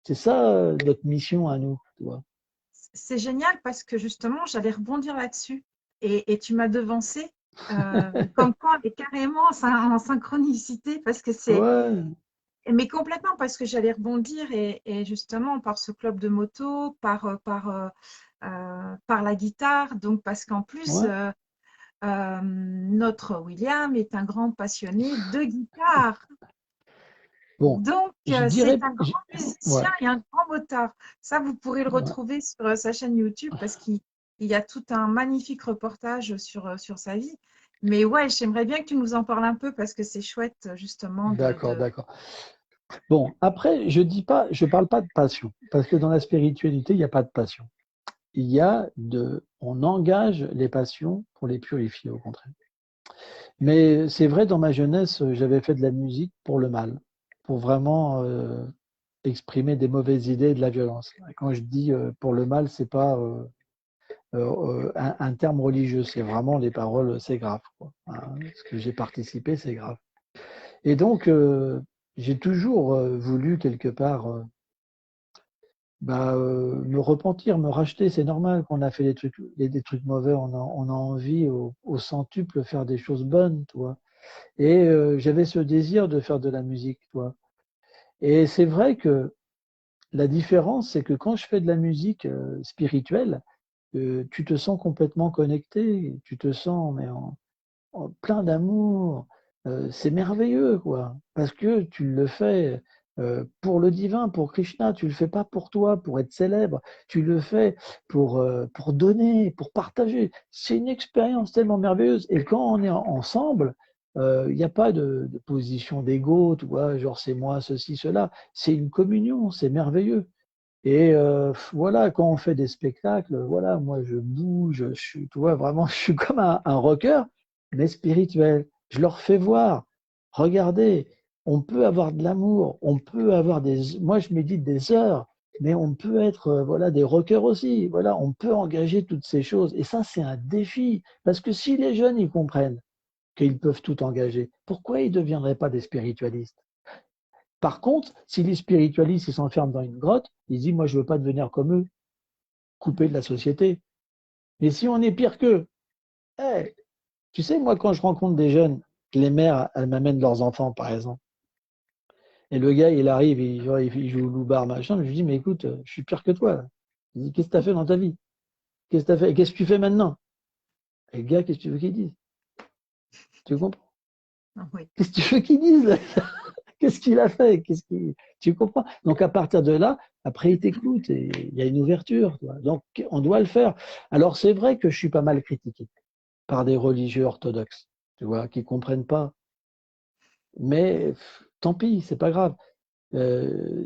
C'est ça notre mission à nous, tu vois.
C'est génial parce que justement, j'allais rebondir là-dessus et tu m'as devancé. Comme quoi, on est carrément en synchronicité parce que c'est,
Ouais,
mais complètement parce que j'allais rebondir et justement par ce club de moto, par la guitare, donc parce qu'en plus,
ouais.
notre William est un grand passionné de guitare.
Bon,
Donc,
je
c'est
dirais,
un grand musicien
ouais,
et un grand motard. Ça, vous pourrez le
ouais.
retrouver sur sa chaîne YouTube parce qu'il y a tout un magnifique reportage sur sa vie. Mais ouais, j'aimerais bien que tu nous en parles un peu parce que c'est chouette, justement,
D'accord, d'accord. Bon, après, je parle pas de passion, parce que dans la spiritualité, il n'y a pas de passion. On engage les passions pour les purifier, au contraire. Mais c'est vrai, dans ma jeunesse, j'avais fait de la musique pour le mal, pour vraiment exprimer des mauvaises idées et de la violence. Et quand je dis pour le mal, c'est pas un terme religieux, c'est vraiment les paroles, c'est grave, quoi. Hein, ce que j'ai participé, c'est grave. Et donc, j'ai toujours voulu quelque part me repentir, me racheter. C'est normal qu'on a fait des trucs mauvais, on a envie au centuple faire des choses bonnes, toi. Et j'avais ce désir de faire de la musique, toi. Et c'est vrai que la différence, c'est que quand je fais de la musique spirituelle, tu te sens complètement connecté, tu te sens mais plein d'amour. C'est merveilleux, quoi. Parce que tu le fais pour le divin, pour Krishna. Tu le fais pas pour toi, pour être célèbre. Tu le fais pour donner, pour partager. C'est une expérience tellement merveilleuse. Et quand on est ensemble, il n'y a pas de position d'ego, tu vois, genre c'est moi, ceci, cela. C'est une communion, c'est merveilleux. Et voilà, quand on fait des spectacles, voilà, moi je bouge, je suis, tu vois, vraiment, je suis comme un rocker, mais spirituel. Je leur fais voir, regardez, on peut avoir de l'amour, on peut avoir moi je médite des heures, mais on peut être, voilà, des rockers aussi. Voilà, on peut engager toutes ces choses. Et ça, c'est un défi, parce que si les jeunes ils comprennent qu'ils peuvent tout engager, pourquoi ils ne deviendraient pas des spiritualistes? Par contre, si les spiritualistes ils s'enferment dans une grotte, ils disent moi je veux pas devenir comme eux, coupé de la société. Mais si on est pire qu'eux, hey, tu sais, moi quand je rencontre des jeunes, les mères, elles m'amènent leurs enfants par exemple, et le gars il arrive, il joue au loup-bar, machin, je lui dis mais écoute, je suis pire que toi. Là. Il dit qu'est-ce que tu as fait dans ta vie? Qu'est-ce que tu as fait? Qu'est-ce que tu fais maintenant? Et le gars, qu'est-ce que tu veux qu'il dise? Tu comprends?
Oui.
Qu'est-ce que tu veux qu'il dise là? Qu'est-ce qu'il a fait? Tu comprends? Donc à partir de là, après il t'écoute et il y a une ouverture. Toi. Donc on doit le faire. Alors c'est vrai que je suis pas mal critiqué par des religieux orthodoxes, tu vois, qui comprennent pas. Mais tant pis, c'est pas grave.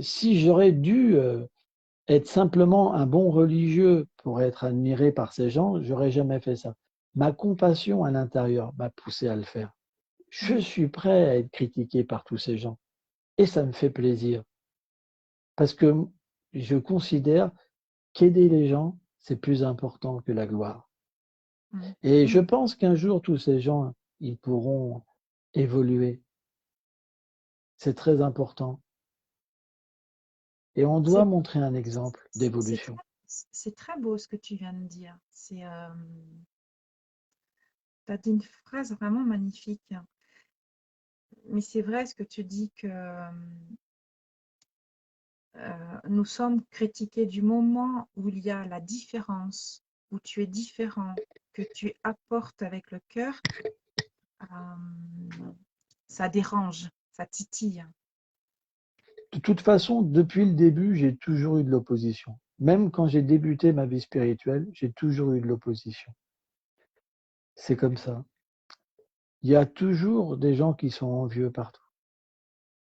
Si j'aurais dû être simplement un bon religieux pour être admiré par ces gens, j'aurais jamais fait ça. Ma compassion à l'intérieur m'a poussé à le faire. Je suis prêt à être critiqué par tous ces gens et ça me fait plaisir. Parce que je considère qu'aider les gens, c'est plus important que la gloire. Et je pense qu'un jour, tous ces gens, ils pourront évoluer. C'est très important. Et on doit
C'est
montrer un exemple
c'est
d'évolution.
très, c'est très beau ce que tu viens de dire. Tu as dit une phrase vraiment magnifique. Mais c'est vrai ce que tu dis que nous sommes critiqués du moment où il y a la différence, où tu es différent, que tu apportes avec le cœur, ça dérange, ça titille.
De toute façon, depuis le début, j'ai toujours eu de l'opposition. Même quand j'ai débuté ma vie spirituelle, j'ai toujours eu de l'opposition. C'est comme ça. Il y a toujours des gens qui sont envieux partout.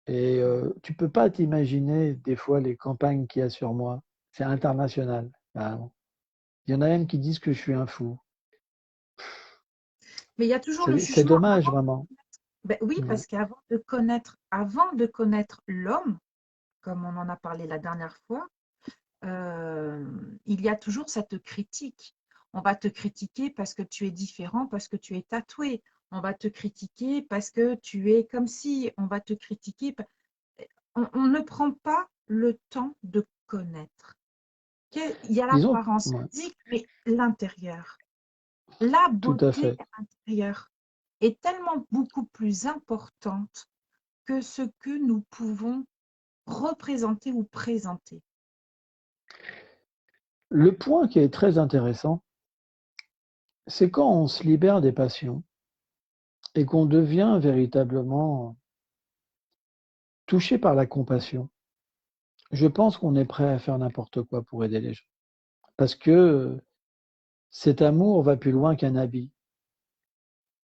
Et tu peux pas t'imaginer des fois les campagnes qu'il y a sur moi. C'est international. Vraiment. Il y en a même qui disent que je suis un fou.
Mais il y a toujours le
C'est
jugement
dommage,
avant.
vraiment.
Ben oui,
Ouais.
parce avant de connaître l'homme, comme on en a parlé la dernière fois, il y a toujours cette critique. On va te critiquer parce que tu es différent, parce que tu es tatoué. On va te critiquer parce que tu es comme si. On va te critiquer. On ne prend pas le temps de connaître. Il y a
Disons,
l'apparence
ouais,
physique, mais l'intérieur. La
tout à
beauté
fait.
intérieure est tellement beaucoup plus importante que ce que nous pouvons représenter ou présenter.
Le point qui est très intéressant, c'est quand on se libère des passions et qu'on devient véritablement touché par la compassion. Je pense qu'on est prêt à faire n'importe quoi pour aider les gens. Parce que cet amour va plus loin qu'un habit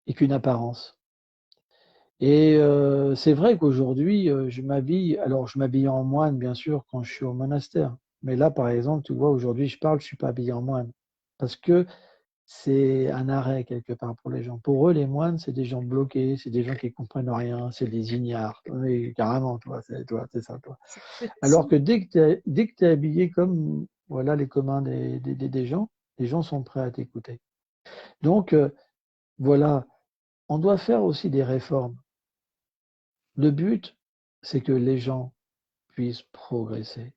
et qu'une apparence. Et c'est vrai qu'aujourd'hui, je m'habille en moine, bien sûr, quand je suis au monastère. Mais là, par exemple, tu vois, aujourd'hui, je suis pas habillé en moine. Parce que c'est un arrêt quelque part pour les gens. Pour eux, les moines, c'est des gens bloqués, c'est des gens qui comprennent rien, c'est des ignares. Oui, carrément, toi, c'est ça, toi.
C'est
Alors
petit.
que dès que tu es habillé comme voilà, les communs des gens, les gens sont prêts à t'écouter. Donc, voilà, on doit faire aussi des réformes. Le but, c'est que les gens puissent progresser.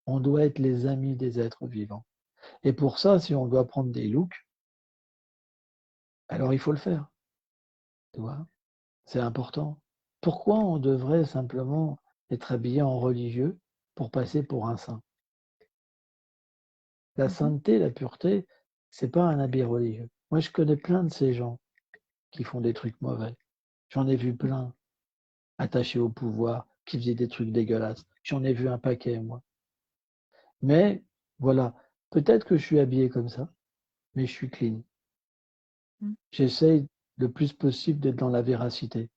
On doit être les amis des êtres vivants. Et pour ça, si on doit prendre des looks, alors il faut le faire. Tu vois, c'est important. Pourquoi on devrait simplement être habillé en religieux pour passer pour un saint? La
Mhm.
sainteté, la pureté, c'est pas un habit religieux. Moi, je connais plein de ces gens qui font des trucs mauvais. J'en ai vu plein, attachés au pouvoir, qui faisaient des trucs dégueulasses. J'en ai vu un paquet, moi. Mais voilà, peut-être que je suis habillé comme ça, mais je suis clean.
Mhm.
J'essaye le plus possible d'être dans la véracité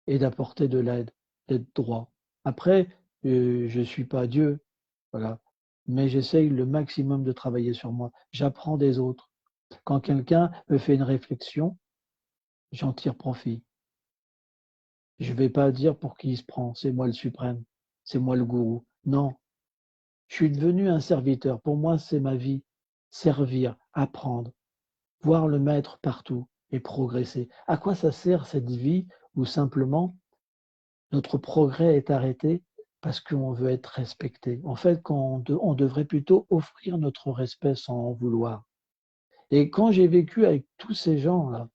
et d'apporter de l'aide, d'être droit. Après, je ne suis pas Dieu, voilà, mais j'essaye le maximum de travailler sur moi. J'apprends des autres. Quand quelqu'un me fait une réflexion, j'en tire profit. Je ne vais pas dire pour qui il se prend, c'est moi le suprême, c'est moi le gourou. Non, je suis devenu un serviteur. Pour moi, c'est ma vie. Servir, apprendre, voir le maître partout et progresser. À quoi ça sert cette vie où simplement notre progrès est arrêté parce qu'on veut être respecté? En fait, on devrait plutôt offrir notre respect sans en vouloir. Et quand j'ai vécu avec tous ces gens-là,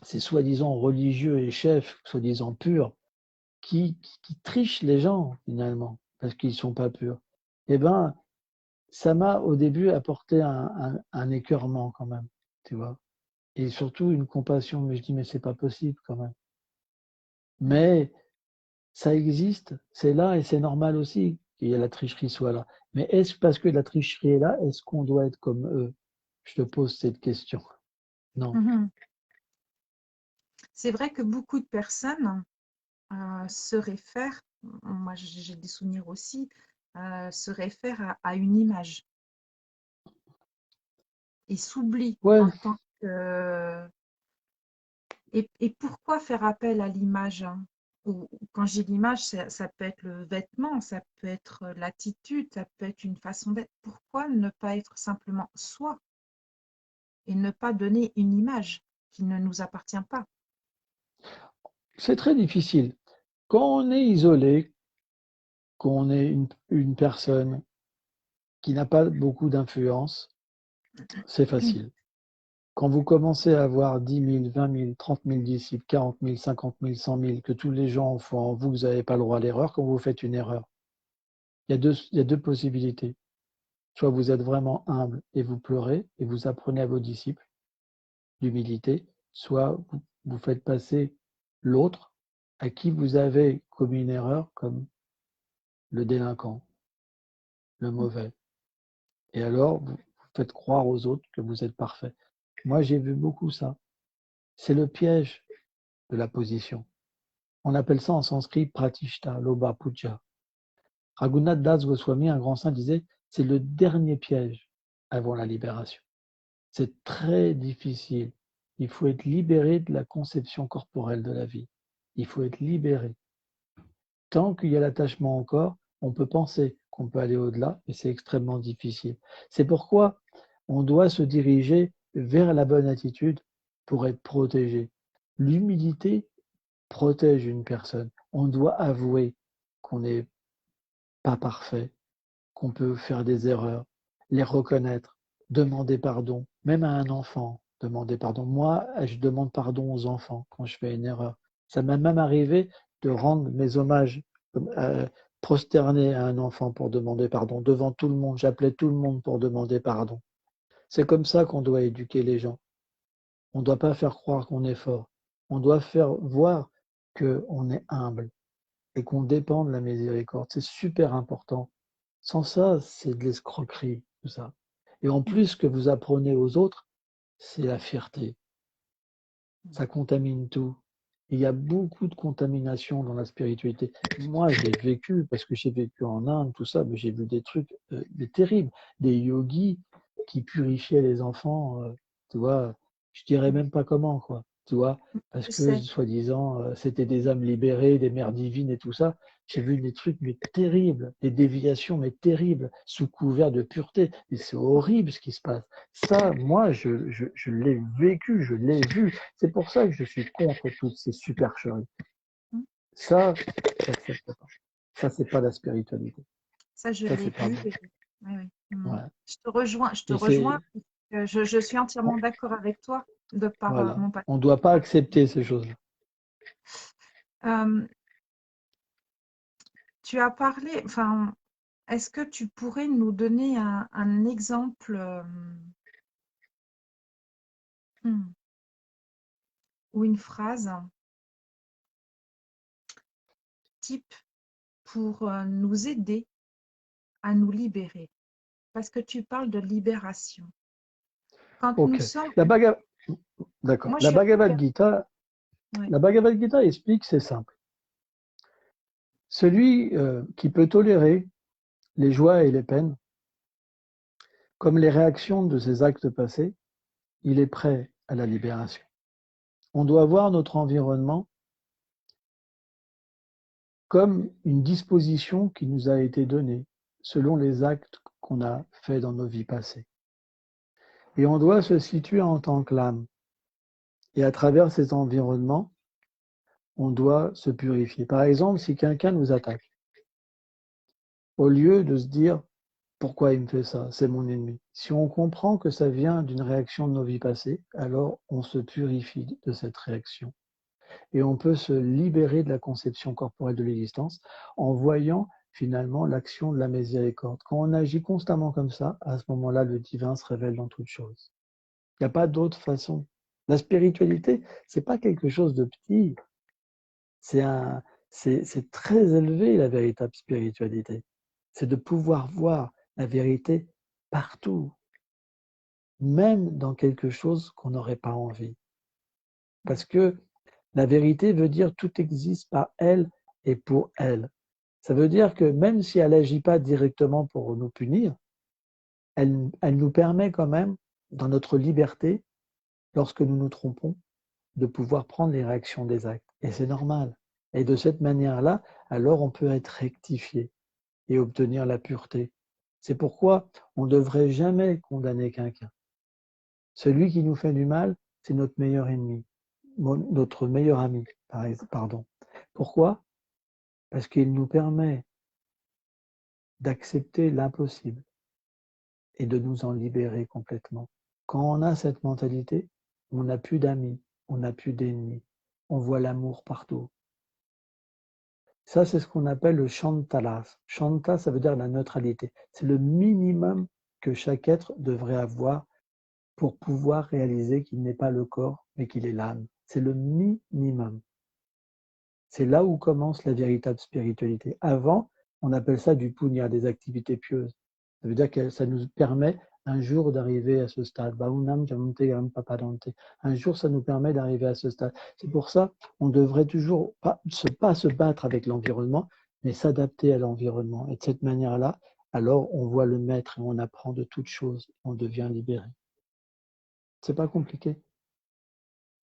ces soi-disant religieux et chefs, soi-disant purs, qui trichent les gens finalement, parce qu'ils ne sont pas purs, eh ben, ça m'a au début apporté un écœurement quand même, tu vois. Et surtout une compassion, mais je dis, mais c'est pas possible quand même. Mais ça existe, c'est là et c'est normal aussi qu'il y ait la tricherie soit là. Mais est-ce parce que la tricherie est là, est-ce qu'on doit être comme eux? Je te pose cette question. Non.
Mhm. C'est vrai que beaucoup de personnes se réfèrent, moi j'ai des souvenirs aussi, se réfèrent à une image et s'oublient
Ouais,
en tant que... Et pourquoi faire appel à l'image, hein? Ou quand j'ai l'image, ça peut être le vêtement, ça peut être l'attitude, ça peut être une façon d'être. Pourquoi ne pas être simplement soi et ne pas donner une image qui ne nous appartient pas?
c'est très difficile. Quand on est isolé, qu'on est une personne qui n'a pas beaucoup d'influence, c'est facile. Quand vous commencez à avoir 10 000, 20 000, 30 000 disciples, 40 000, 50 000, 100 000, que tous les gens font en vous, vous n'avez pas le droit à l'erreur, quand vous faites une erreur, il y a deux possibilités. Soit vous êtes vraiment humble et vous pleurez et vous apprenez à vos disciples l'humilité, soit vous faites passer l'autre à qui vous avez commis une erreur comme le délinquant, le mauvais. Et alors, vous faites croire aux autres que vous êtes parfait. Moi, j'ai vu beaucoup ça. C'est le piège de la position. On appelle ça en sanskrit pratishta, loba puja. Raghunath Das Goswami, un grand saint, disait c'est le dernier piège avant la libération. C'est très difficile. Il faut être libéré de la conception corporelle de la vie. Il faut être libéré. Tant qu'il y a l'attachement au corps, on peut penser qu'on peut aller au-delà, mais c'est extrêmement difficile. C'est pourquoi on doit se diriger vers la bonne attitude pour être protégé. L'humilité protège une personne. On doit avouer qu'on n'est pas parfait, qu'on peut faire des erreurs, les reconnaître, demander pardon, même à un enfant, demander pardon. Moi, je demande pardon aux enfants quand je fais une erreur. Ça m'est même arrivé de rendre mes hommages prosternés à un enfant pour demander pardon devant tout le monde. J'appelais tout le monde pour demander pardon. C'est comme ça qu'on doit éduquer les gens. On ne doit pas faire croire qu'on est fort. On doit faire voir qu'on est humble et qu'on dépend de la miséricorde. C'est super important. Sans ça, c'est de l'escroquerie, tout ça. Et en plus, ce que vous apprenez aux autres, c'est la fierté. Ça contamine tout. Il y a beaucoup de contamination dans la spiritualité. Moi, j'ai vécu, parce que j'ai vécu en Inde, tout ça, mais j'ai vu des trucs terribles. Des yogis qui purifiaient les enfants, tu vois, je dirais même pas comment, quoi, tu vois, parce
Je
que,
sais.
soi-disant, c'était des âmes libérées, des mères divines et tout ça. J'ai vu des trucs, mais terribles, des déviations, mais terribles, sous couvert de pureté. Et c'est horrible ce qui se passe. Ça, moi, je l'ai vécu, je l'ai vu. C'est pour ça que je suis contre toutes ces supercheries. Ça, j'accepte pas. Ça, c'est pas la spiritualité.
Ça, je
Ça,
l'ai
c'est pas
vu.
bon.
Oui, oui.
Ouais.
Je te rejoins, je te
Et
rejoins.
c'est,
Je suis entièrement
on-
d'accord avec toi de par
voilà.
mon passé.
On ne doit pas accepter ces choses-là.
Euh, Tu as parlé, enfin, est-ce que tu pourrais nous donner un exemple hmm, ou une phrase type pour nous aider à nous libérer? Parce que tu parles de libération. Quand nous
Ok.
sommes,
La Bhagavad, d'accord.
moi je suis ouais.
La Bhagavad Gita explique, c'est simple. Celui qui peut tolérer les joies et les peines, comme les réactions de ses actes passés, il est prêt à la libération. On doit voir notre environnement comme une disposition qui nous a été donnée selon les actes qu'on a faits dans nos vies passées. Et on doit se situer en tant que l'âme. Et à travers cet environnement, on doit se purifier. Par exemple, si quelqu'un nous attaque, au lieu de se dire pourquoi il me fait ça, c'est mon ennemi. Si on comprend que ça vient d'une réaction de nos vies passées, alors on se purifie de cette réaction. Et on peut se libérer de la conception corporelle de l'existence en voyant finalement l'action de la miséricorde. Quand on agit constamment comme ça, à ce moment-là, le divin se révèle dans toute chose. Il n'y a pas d'autre façon. La spiritualité, c'est pas quelque chose de petit. C'est très élevé, la véritable spiritualité. C'est de pouvoir voir la vérité partout, même dans quelque chose qu'on n'aurait pas envie. Parce que la vérité veut dire tout existe par elle et pour elle. Ça veut dire que même si elle n'agit pas directement pour nous punir, elle nous permet quand même, dans notre liberté, lorsque nous nous trompons, de pouvoir prendre les réactions des actes. Et c'est normal. Et de cette manière-là, alors on peut être rectifié et obtenir la pureté. C'est pourquoi on ne devrait jamais condamner quelqu'un. Celui qui nous fait du mal, c'est notre meilleur ennemi, notre meilleur ami, pardon. Pourquoi? Parce qu'il nous permet d'accepter l'impossible et de nous en libérer complètement. Quand on a cette mentalité, on n'a plus d'amis, on n'a plus d'ennemis, on voit l'amour partout. Ça, c'est ce qu'on appelle le Shantalas. Shanta, ça veut dire la neutralité. C'est le minimum que chaque être devrait avoir pour pouvoir réaliser qu'il n'est pas le corps, mais qu'il est l'âme. C'est le minimum. C'est là où commence la véritable spiritualité. Avant, on appelle ça du punya, des activités pieuses. Ça veut dire que ça nous permet un jour d'arriver à ce stade. Un jour, ça nous permet d'arriver à ce stade. C'est pour ça on devrait toujours pas se battre avec l'environnement, mais s'adapter à l'environnement. Et de cette manière-là, alors on voit le maître et on apprend de toutes choses. On devient libéré. C'est pas compliqué.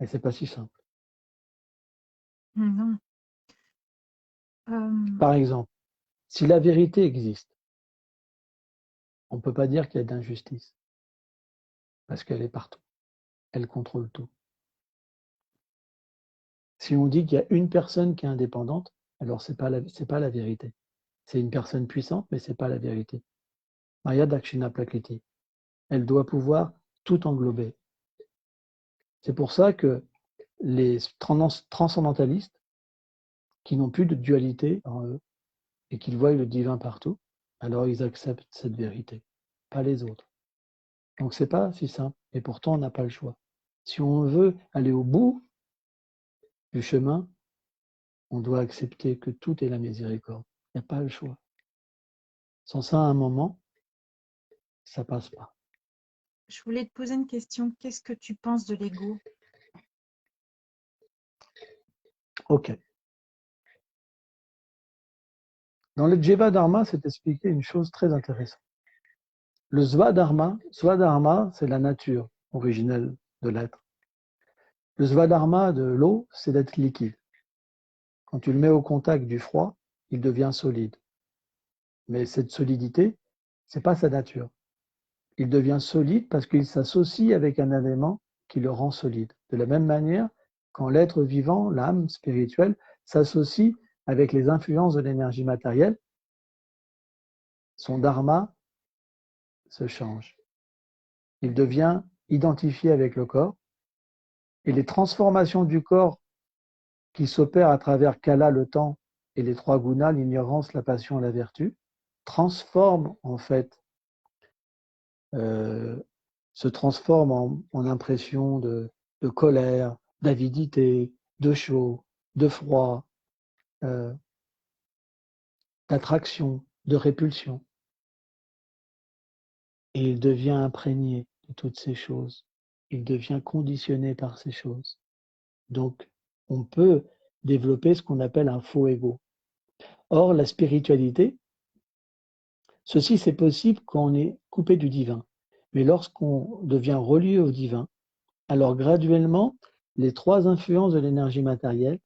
Et c'est pas si simple.
Non.
Par exemple, si la vérité existe, on ne peut pas dire qu'il y a d'injustice, parce qu'elle est partout. Elle contrôle tout. Si on dit qu'il y a une personne qui est indépendante, alors c'est pas la vérité. C'est une personne puissante, mais c'est pas la vérité. Maya Dakshina Prakriti, elle doit pouvoir tout englober. C'est pour ça que les transcendantalistes, qui n'ont plus de dualité en eux, et qu'ils voient le divin partout, alors ils acceptent cette vérité, pas les autres. Donc c'est pas si simple, et pourtant on n'a pas le choix. Si on veut aller au bout du chemin, on doit accepter que tout est la miséricorde. Il n'y a pas le choix. Sans ça, à un moment, ça passe pas.
Je voulais te poser une question. Qu'est-ce que tu penses de l'ego?
Ok. Dans le Jeva Dharma, c'est expliqué une chose très intéressante. Le Svadharma, c'est la nature originelle de l'être. Le Svadharma de l'eau, c'est d'être liquide. Quand tu le mets au contact du froid, il devient solide. Mais cette solidité, c'est pas sa nature. Il devient solide parce qu'il s'associe avec un élément qui le rend solide. De la même manière, quand l'être vivant, l'âme spirituelle, s'associe avec les influences de l'énergie matérielle, son dharma se change. Il devient identifié avec le corps et les transformations du corps qui s'opèrent à travers Kala, le temps, et les trois gunas, l'ignorance, la passion et la vertu, transforment en fait, se transforment en impression de colère, d'avidité, de chaud, de froid, d'attraction, de répulsion. Et il devient imprégné de toutes ces choses. Il devient conditionné par ces choses. Donc, on peut développer ce qu'on appelle un faux ego. Or, la spiritualité, ceci c'est possible quand on est coupé du divin. Mais lorsqu'on devient relié au divin, alors graduellement, les trois influences de l'énergie matérielle,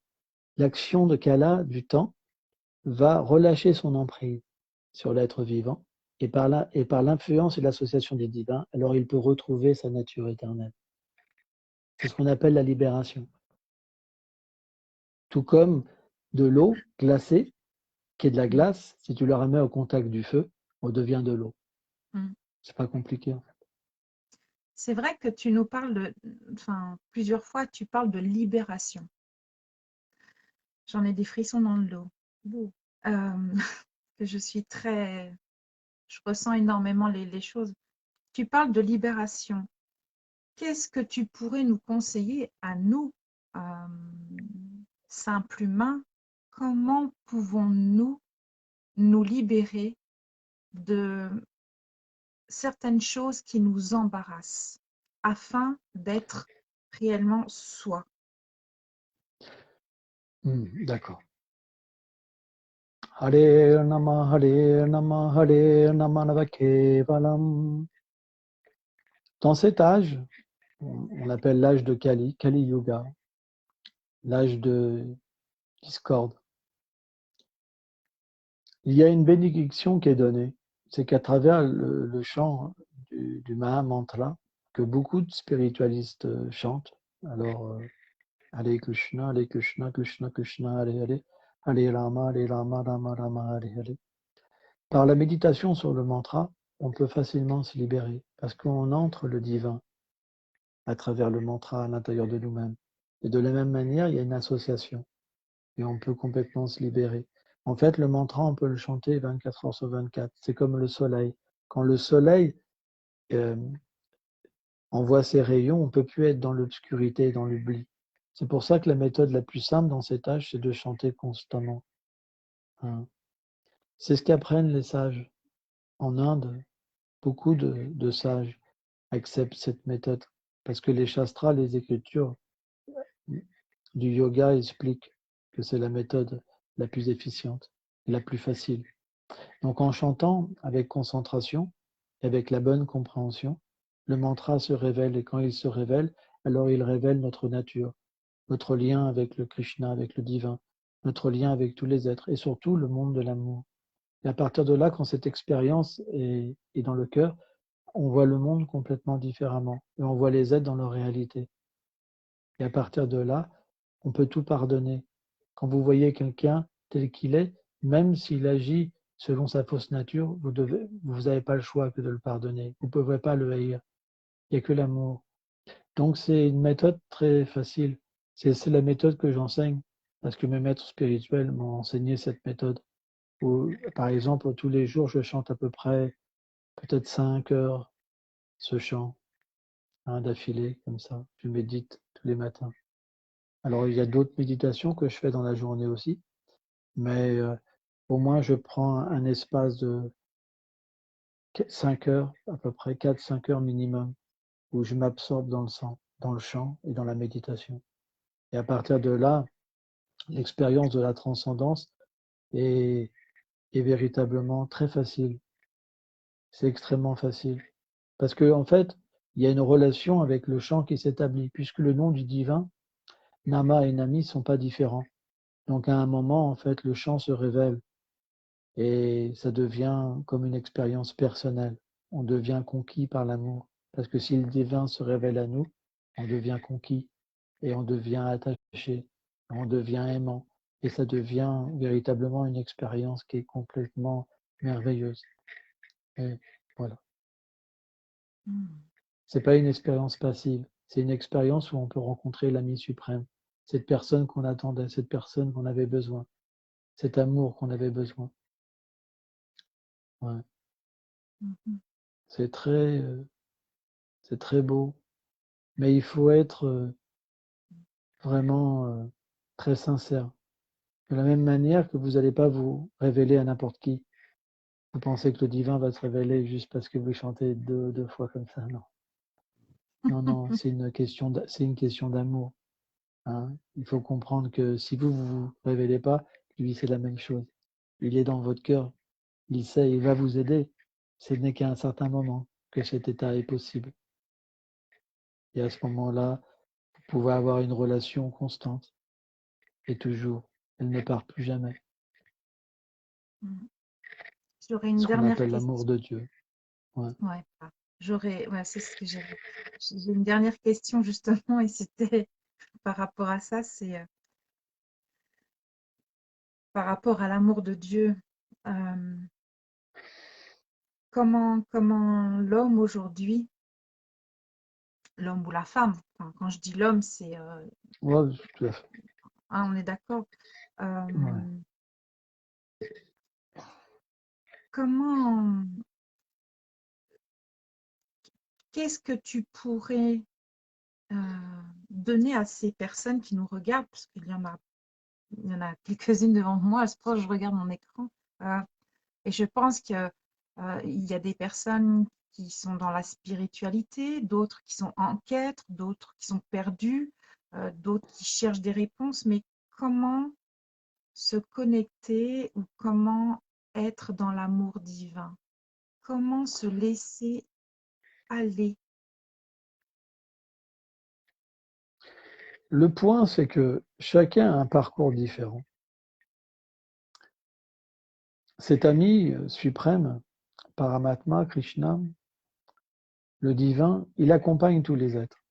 l'action de Kala, du temps, va relâcher son emprise sur l'être vivant, et par l'influence et l'association des divins, alors il peut retrouver sa nature éternelle. C'est ce qu'on appelle la libération. Tout comme de l'eau glacée, qui est de la glace, si tu la remets au contact du feu, on devient de l'eau. C'est pas compliqué en fait.
C'est vrai que tu nous parles plusieurs fois, tu parles de libération. J'en ai des frissons dans le dos. Je ressens énormément les choses. Tu parles de libération. Qu'est-ce que tu pourrais nous conseiller à nous, simples humains? Comment pouvons-nous nous libérer de certaines choses qui nous embarrassent afin d'être réellement soi?
D'accord. Hare Nama, Hare Nama, Hare Nama Navakevalam. Dans cet âge, on l'appelle l'âge de Kali, Kali Yuga, l'âge de discorde. Il y a une bénédiction qui est donnée, c'est qu'à travers le chant du Maha Mantra, que beaucoup de spiritualistes chantent, alors Hare Krishna, Krishna Krishna, Hare Hare, Hare Rama, Rama Rama, Hare Hare. Par la méditation sur le mantra, on peut facilement se libérer, parce qu'on entre le divin à travers le mantra à l'intérieur de nous-mêmes. Et de la même manière, il y a une association, et on peut complètement se libérer. En fait, le mantra, on peut le chanter 24 heures sur 24. C'est comme le soleil. Quand le soleil envoie ses rayons, on ne peut plus être dans l'obscurité et dans l'oubli. C'est pour ça que la méthode la plus simple dans cet âge, c'est de chanter constamment. C'est ce qu'apprennent les sages. En Inde, beaucoup de sages acceptent cette méthode parce que les shastras, les écritures du yoga expliquent que c'est la méthode la plus efficiente et la plus facile. Donc en chantant avec concentration et avec la bonne compréhension, le mantra se révèle et quand il se révèle, alors il révèle notre nature, notre lien avec le Krishna, avec le divin, notre lien avec tous les êtres et surtout le monde de l'amour. Et à partir de là, quand cette expérience est dans le cœur, on voit le monde complètement différemment et on voit les êtres dans leur réalité. Et à partir de là, on peut tout pardonner. Quand vous voyez quelqu'un tel qu'il est, même s'il agit selon sa fausse nature, vous n'avez pas le choix que de le pardonner. Vous ne pouvez pas le haïr. Il n'y a que l'amour. Donc c'est une méthode très facile. C'est la méthode que j'enseigne parce que mes maîtres spirituels m'ont enseigné cette méthode. Où, par exemple, tous les jours, je chante à peu près peut-être 5 heures ce chant d'affilée, comme ça. Je médite tous les matins. Alors, il y a d'autres méditations que je fais dans la journée aussi, mais au moins, je prends un espace de 5 heures, à peu près 4-5 heures minimum, où je m'absorbe dans le chant et dans la méditation. Et à partir de là, l'expérience de la transcendance est véritablement très facile. C'est extrêmement facile. Parce qu'en fait, il y a une relation avec le chant qui s'établit, puisque le nom du divin, Nama et Nami, ne sont pas différents. Donc à un moment, en fait, le chant se révèle et ça devient comme une expérience personnelle. On devient conquis par l'amour. Parce que si le divin se révèle à nous, on devient conquis et on devient attaché, on devient aimant. Et ça devient véritablement une expérience qui est complètement merveilleuse. Et voilà.
Mm.
C'est pas une expérience passive, c'est une expérience où on peut rencontrer l'ami suprême, cette personne qu'on attendait, cette personne qu'on avait besoin, cet amour qu'on avait besoin. Ouais.
Mhm.
C'est c'est très beau, mais il faut être vraiment très sincère. De la même manière que vous n'allez pas vous révéler à n'importe qui. Vous pensez que le divin va se révéler juste parce que vous chantez deux fois comme ça? Non. Non, non, c'est une question d'amour. Hein. Il faut comprendre que si vous vous révélez pas, lui c'est la même chose. Il est dans votre cœur, il sait, il va vous aider. Ce n'est qu'à un certain moment que cet état est possible. Et à ce moment-là, vous pouvez avoir une relation constante et toujours. Elle ne part plus jamais.
Mm. J'aurais une
Ce qu'on
dernière
appelle l'amour
question.
de Dieu. Ouais.
Ouais, ouais, c'est ce que j'ai une dernière question justement, et c'était par rapport à ça, c'est par rapport à l'amour de Dieu. Euh, comment l'homme aujourd'hui, l'homme ou la femme, enfin, quand je dis l'homme, c'est,
Ouais, tout à fait.
hein, on est d'accord.
Ouais.
Euh, comment, qu'est-ce que tu pourrais euh, donner à ces personnes qui nous regardent, parce il y en a quelques-unes devant moi, je pense que je regarde mon écran. euh, Et je pense qu'il y a des personnes qui sont dans la spiritualité, d'autres qui sont en quête, d'autres qui sont perdues, d'autres qui cherchent des réponses. Mais comment se connecter ou comment être dans l'amour divin? Comment se laisser aller?
Le point, c'est que chacun a un parcours différent. Cet ami suprême, Paramatma, Krishna, le divin, il accompagne tous les êtres.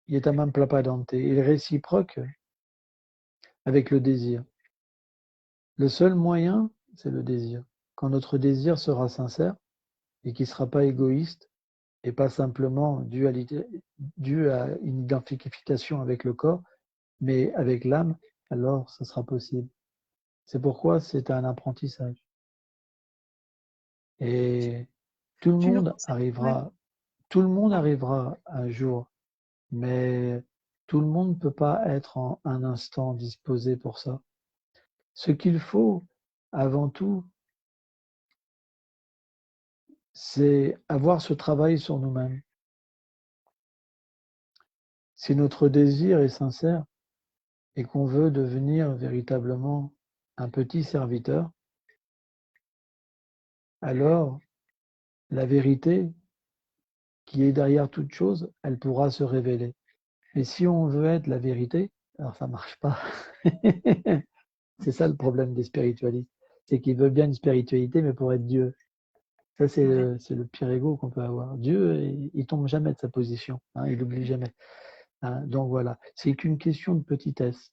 Il est Amam Plapadante. Il est réciproque avec le désir. Le seul moyen, c'est le désir. Quand notre désir sera sincère et qui ne sera pas égoïste et pas simplement dû à une identification avec le corps, mais avec l'âme, alors ce sera possible. C'est pourquoi c'est un apprentissage. Et tout le
Tu nous
monde
conseilles? Ouais,
arrivera, tout le monde
pardon.
arrivera un jour, mais tout le monde ne peut pas être en un instant disposé pour ça. Ce qu'il faut, avant tout, c'est avoir ce travail sur nous-mêmes. Si notre désir est sincère et qu'on veut devenir véritablement un petit serviteur, alors la vérité qui est derrière toute chose, elle pourra se révéler. Mais si on veut être la vérité, alors ça marche pas. C'est ça le problème des spiritualistes. C'est qu'ils veulent bien une spiritualité, mais pour être Dieu. Ça,
Ouais.
c'est le pire ego qu'on peut avoir. Dieu, il tombe jamais de sa position. Hein, il n'oublie jamais. Hein, donc voilà. C'est qu'une question de petitesse.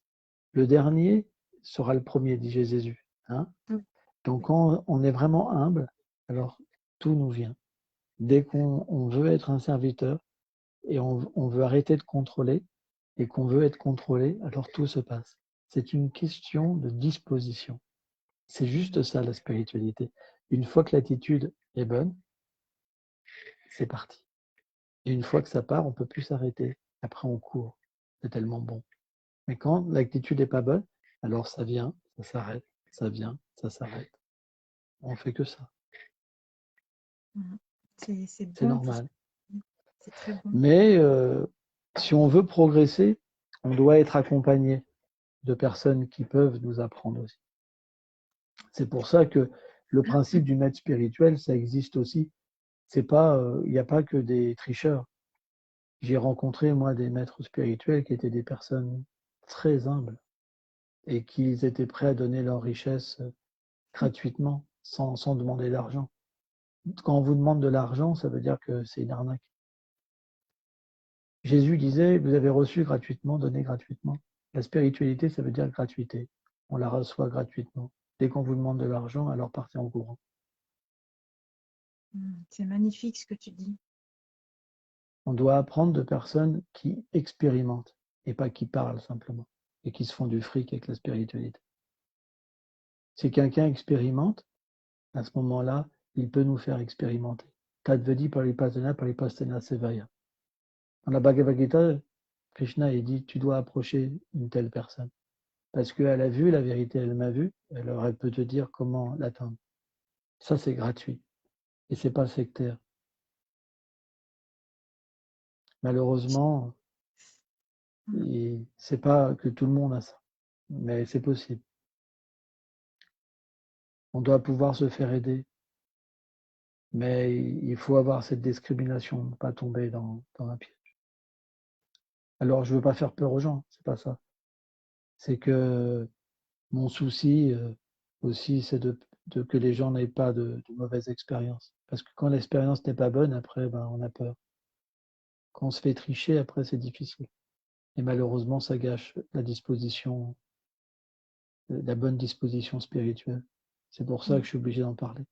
Le dernier sera le premier, dit Jésus. Hein.
Mm.
Donc quand on est vraiment humble, alors tout nous vient. Dès qu'on veut être un serviteur et on veut arrêter de contrôler et qu'on veut être contrôlé, alors tout se passe. C'est une question de disposition. C'est juste ça la spiritualité. Une fois que l'attitude est bonne, c'est parti. Et une fois que ça part, on ne peut plus s'arrêter. Après, on court. C'est tellement bon. Mais quand l'attitude n'est pas bonne, alors ça vient, ça s'arrête, ça vient, ça s'arrête. On fait que ça.
Mm. C'est
C'est
bon tout ça.
normal.
C'est très bon.
Mais si on veut progresser, on doit être accompagné de personnes qui peuvent nous apprendre aussi. C'est pour ça que le principe du maître spirituel, ça existe aussi. C'est pas, il n'y a pas que des tricheurs. J'ai rencontré, moi, des maîtres spirituels qui étaient des personnes très humbles et qui étaient prêts à donner leur richesse gratuitement, sans demander d'argent. Quand on vous demande de l'argent, ça veut dire que c'est une arnaque. Jésus disait, vous avez reçu gratuitement, donnez gratuitement. La spiritualité, ça veut dire gratuité. On la reçoit gratuitement. Dès qu'on vous demande de l'argent, alors partez en courant.
C'est magnifique ce que tu dis.
On doit apprendre de personnes qui expérimentent et pas qui parlent simplement et qui se font du fric avec la spiritualité. Si quelqu'un expérimente, à ce moment-là, il peut nous faire expérimenter. Tadvedi paripasana sevaya. Dans la Bhagavad Gita, Krishna il dit tu dois approcher une telle personne parce qu'elle a vu la vérité, elle m'a vu, alors elle peut te dire comment l'atteindre. Ça c'est gratuit et c'est pas sectaire. Malheureusement, c'est pas que tout le monde a ça, mais c'est possible. On doit pouvoir se faire aider, mais il faut avoir cette discrimination, ne pas tomber dans un piège. Alors je veux pas faire peur aux gens, c'est pas ça. C'est que mon souci aussi, c'est que les gens n'aient pas de mauvaises expériences. Parce que quand l'expérience n'est pas bonne, après, on a peur. Quand on se fait tricher, après, c'est difficile. Et malheureusement, ça gâche la bonne disposition spirituelle. C'est pour ça que je suis obligé d'en parler.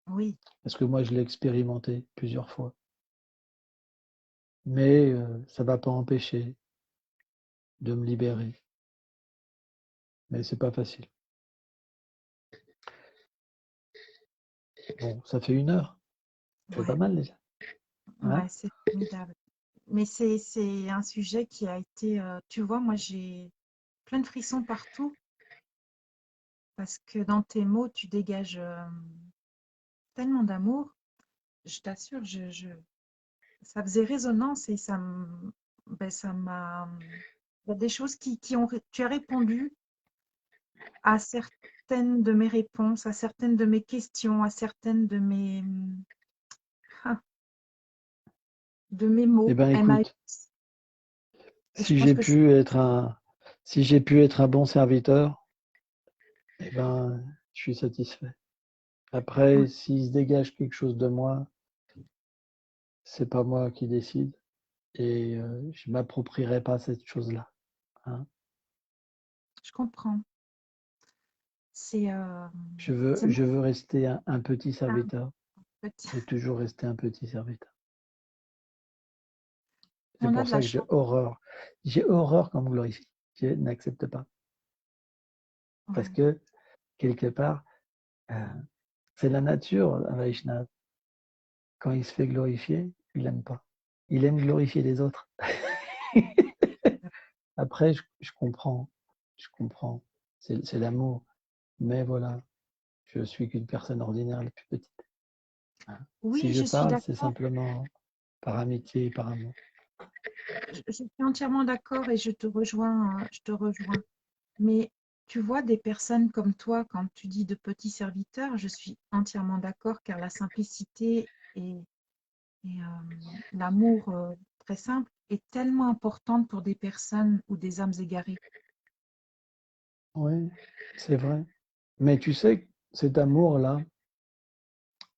Oui.
Parce que moi, je l'ai expérimenté plusieurs fois. Mais ça ne va pas empêcher de me libérer. Mais c'est pas facile. Bon, ça fait 1 heure. C'est pas mal déjà. Hein?
Ouais, c'est formidable. Mais c'est un sujet qui a été, tu vois, moi j'ai plein de frissons partout parce que dans tes mots, tu dégages tellement d'amour. Je t'assure, ça faisait résonance et ça m'a. Il y a des choses qui ont. Tu as répondu à certaines de mes réponses, à certaines de mes questions, à certaines ah, de mes
Eh
mots.
bien, écoute,
Et je
si
pense
j'ai
que
pu être un bon serviteur, eh ben, je suis satisfait. Après, s'il se dégage quelque chose de moi, c'est pas moi qui décide et je m'approprierai pas cette chose-là. Hein.
je comprends. C'est
Je
c'est
veux rester un petit
un
serviteur
petit.
et toujours rester un petit serviteur. C'est
On a
pour
de
ça
la
que j'ai
chance.
horreur. J'ai horreur qu'on me glorifie. Je n'accepte pas. Parce
Ouais.
que, quelque part, euh, c'est la nature, un Vaishnava. Quand il se fait glorifier, il n'aime pas. Il aime glorifier les autres. Après, je comprends. Je comprends. C'est l'amour. Mais voilà, je suis qu'une personne ordinaire la plus petite. Hein. Si
Oui,
je
je suis
parle, c'est
d'accord.
simplement par amitié et par amour.
Je suis entièrement d'accord et je te rejoins, je te rejoins. Mais tu vois, des personnes comme toi, quand tu dis de petits serviteurs, je suis entièrement d'accord car la simplicité et l'amour très simple est tellement importante pour des personnes ou des âmes égarées.
Oui, c'est vrai. Mais tu sais, cet amour-là,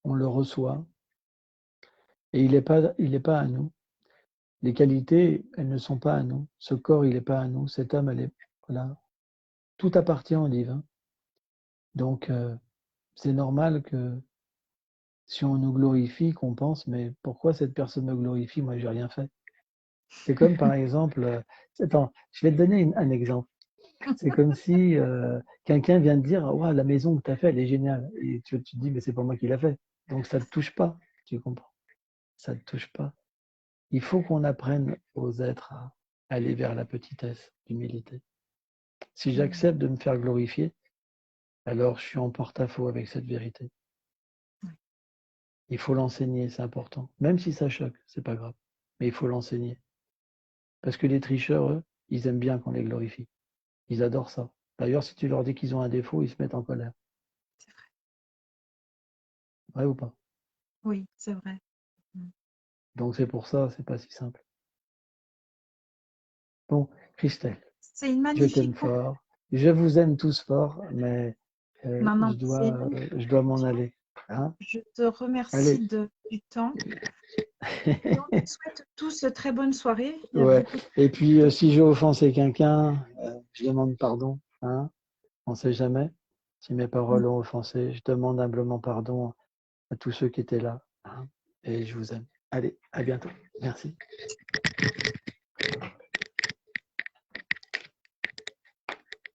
on le reçoit et il est pas à nous. Les qualités, elles ne sont pas à nous. Ce corps, il n'est pas à nous. Cette âme, elle est voilà. Tout appartient au divin. Donc, c'est normal que si on nous glorifie, qu'on pense, mais pourquoi cette personne me glorifie? Moi, j'ai rien fait. C'est comme par exemple, attends, je vais te donner un exemple. C'est comme si quelqu'un vient de dire, ouais, la maison que tu as fait, elle est géniale. Et tu te dis, mais c'est pas moi qui l'ai fait. Donc ça ne te touche pas, tu comprends? Ça ne te touche pas. Il faut qu'on apprenne aux êtres à aller vers la petitesse, l'humilité. Si j'accepte de me faire glorifier, alors je suis en porte-à-faux avec cette vérité. Il faut l'enseigner, c'est important. Même si ça choque, c'est pas grave. Mais il faut l'enseigner. Parce que les tricheurs, eux, ils aiment bien qu'on les glorifie. Ils adorent ça. D'ailleurs, si tu leur dis qu'ils ont un défaut, ils se mettent en colère.
C'est vrai.
Vrai ou pas?
Oui, c'est vrai.
Donc c'est pour ça, c'est pas si simple. Bon, Christelle,
C'est une
je t'aime
magnifique
fort. Je vous aime tous fort, mais
Non, non, c'est une
je
magnifique
dois m'en
conclusion.
aller. Hein.
Je te remercie
Allez.
du temps et on te souhaite tous une très bonne soirée. Il y a
Ouais.
beaucoup de...
Et puis, si j'ai offensé quelqu'un, je demande pardon. Hein. On ne sait jamais. Si mes paroles ont offensé, je demande humblement pardon à tous ceux qui étaient là. Hein, et je vous aime. Allez, à bientôt. Merci.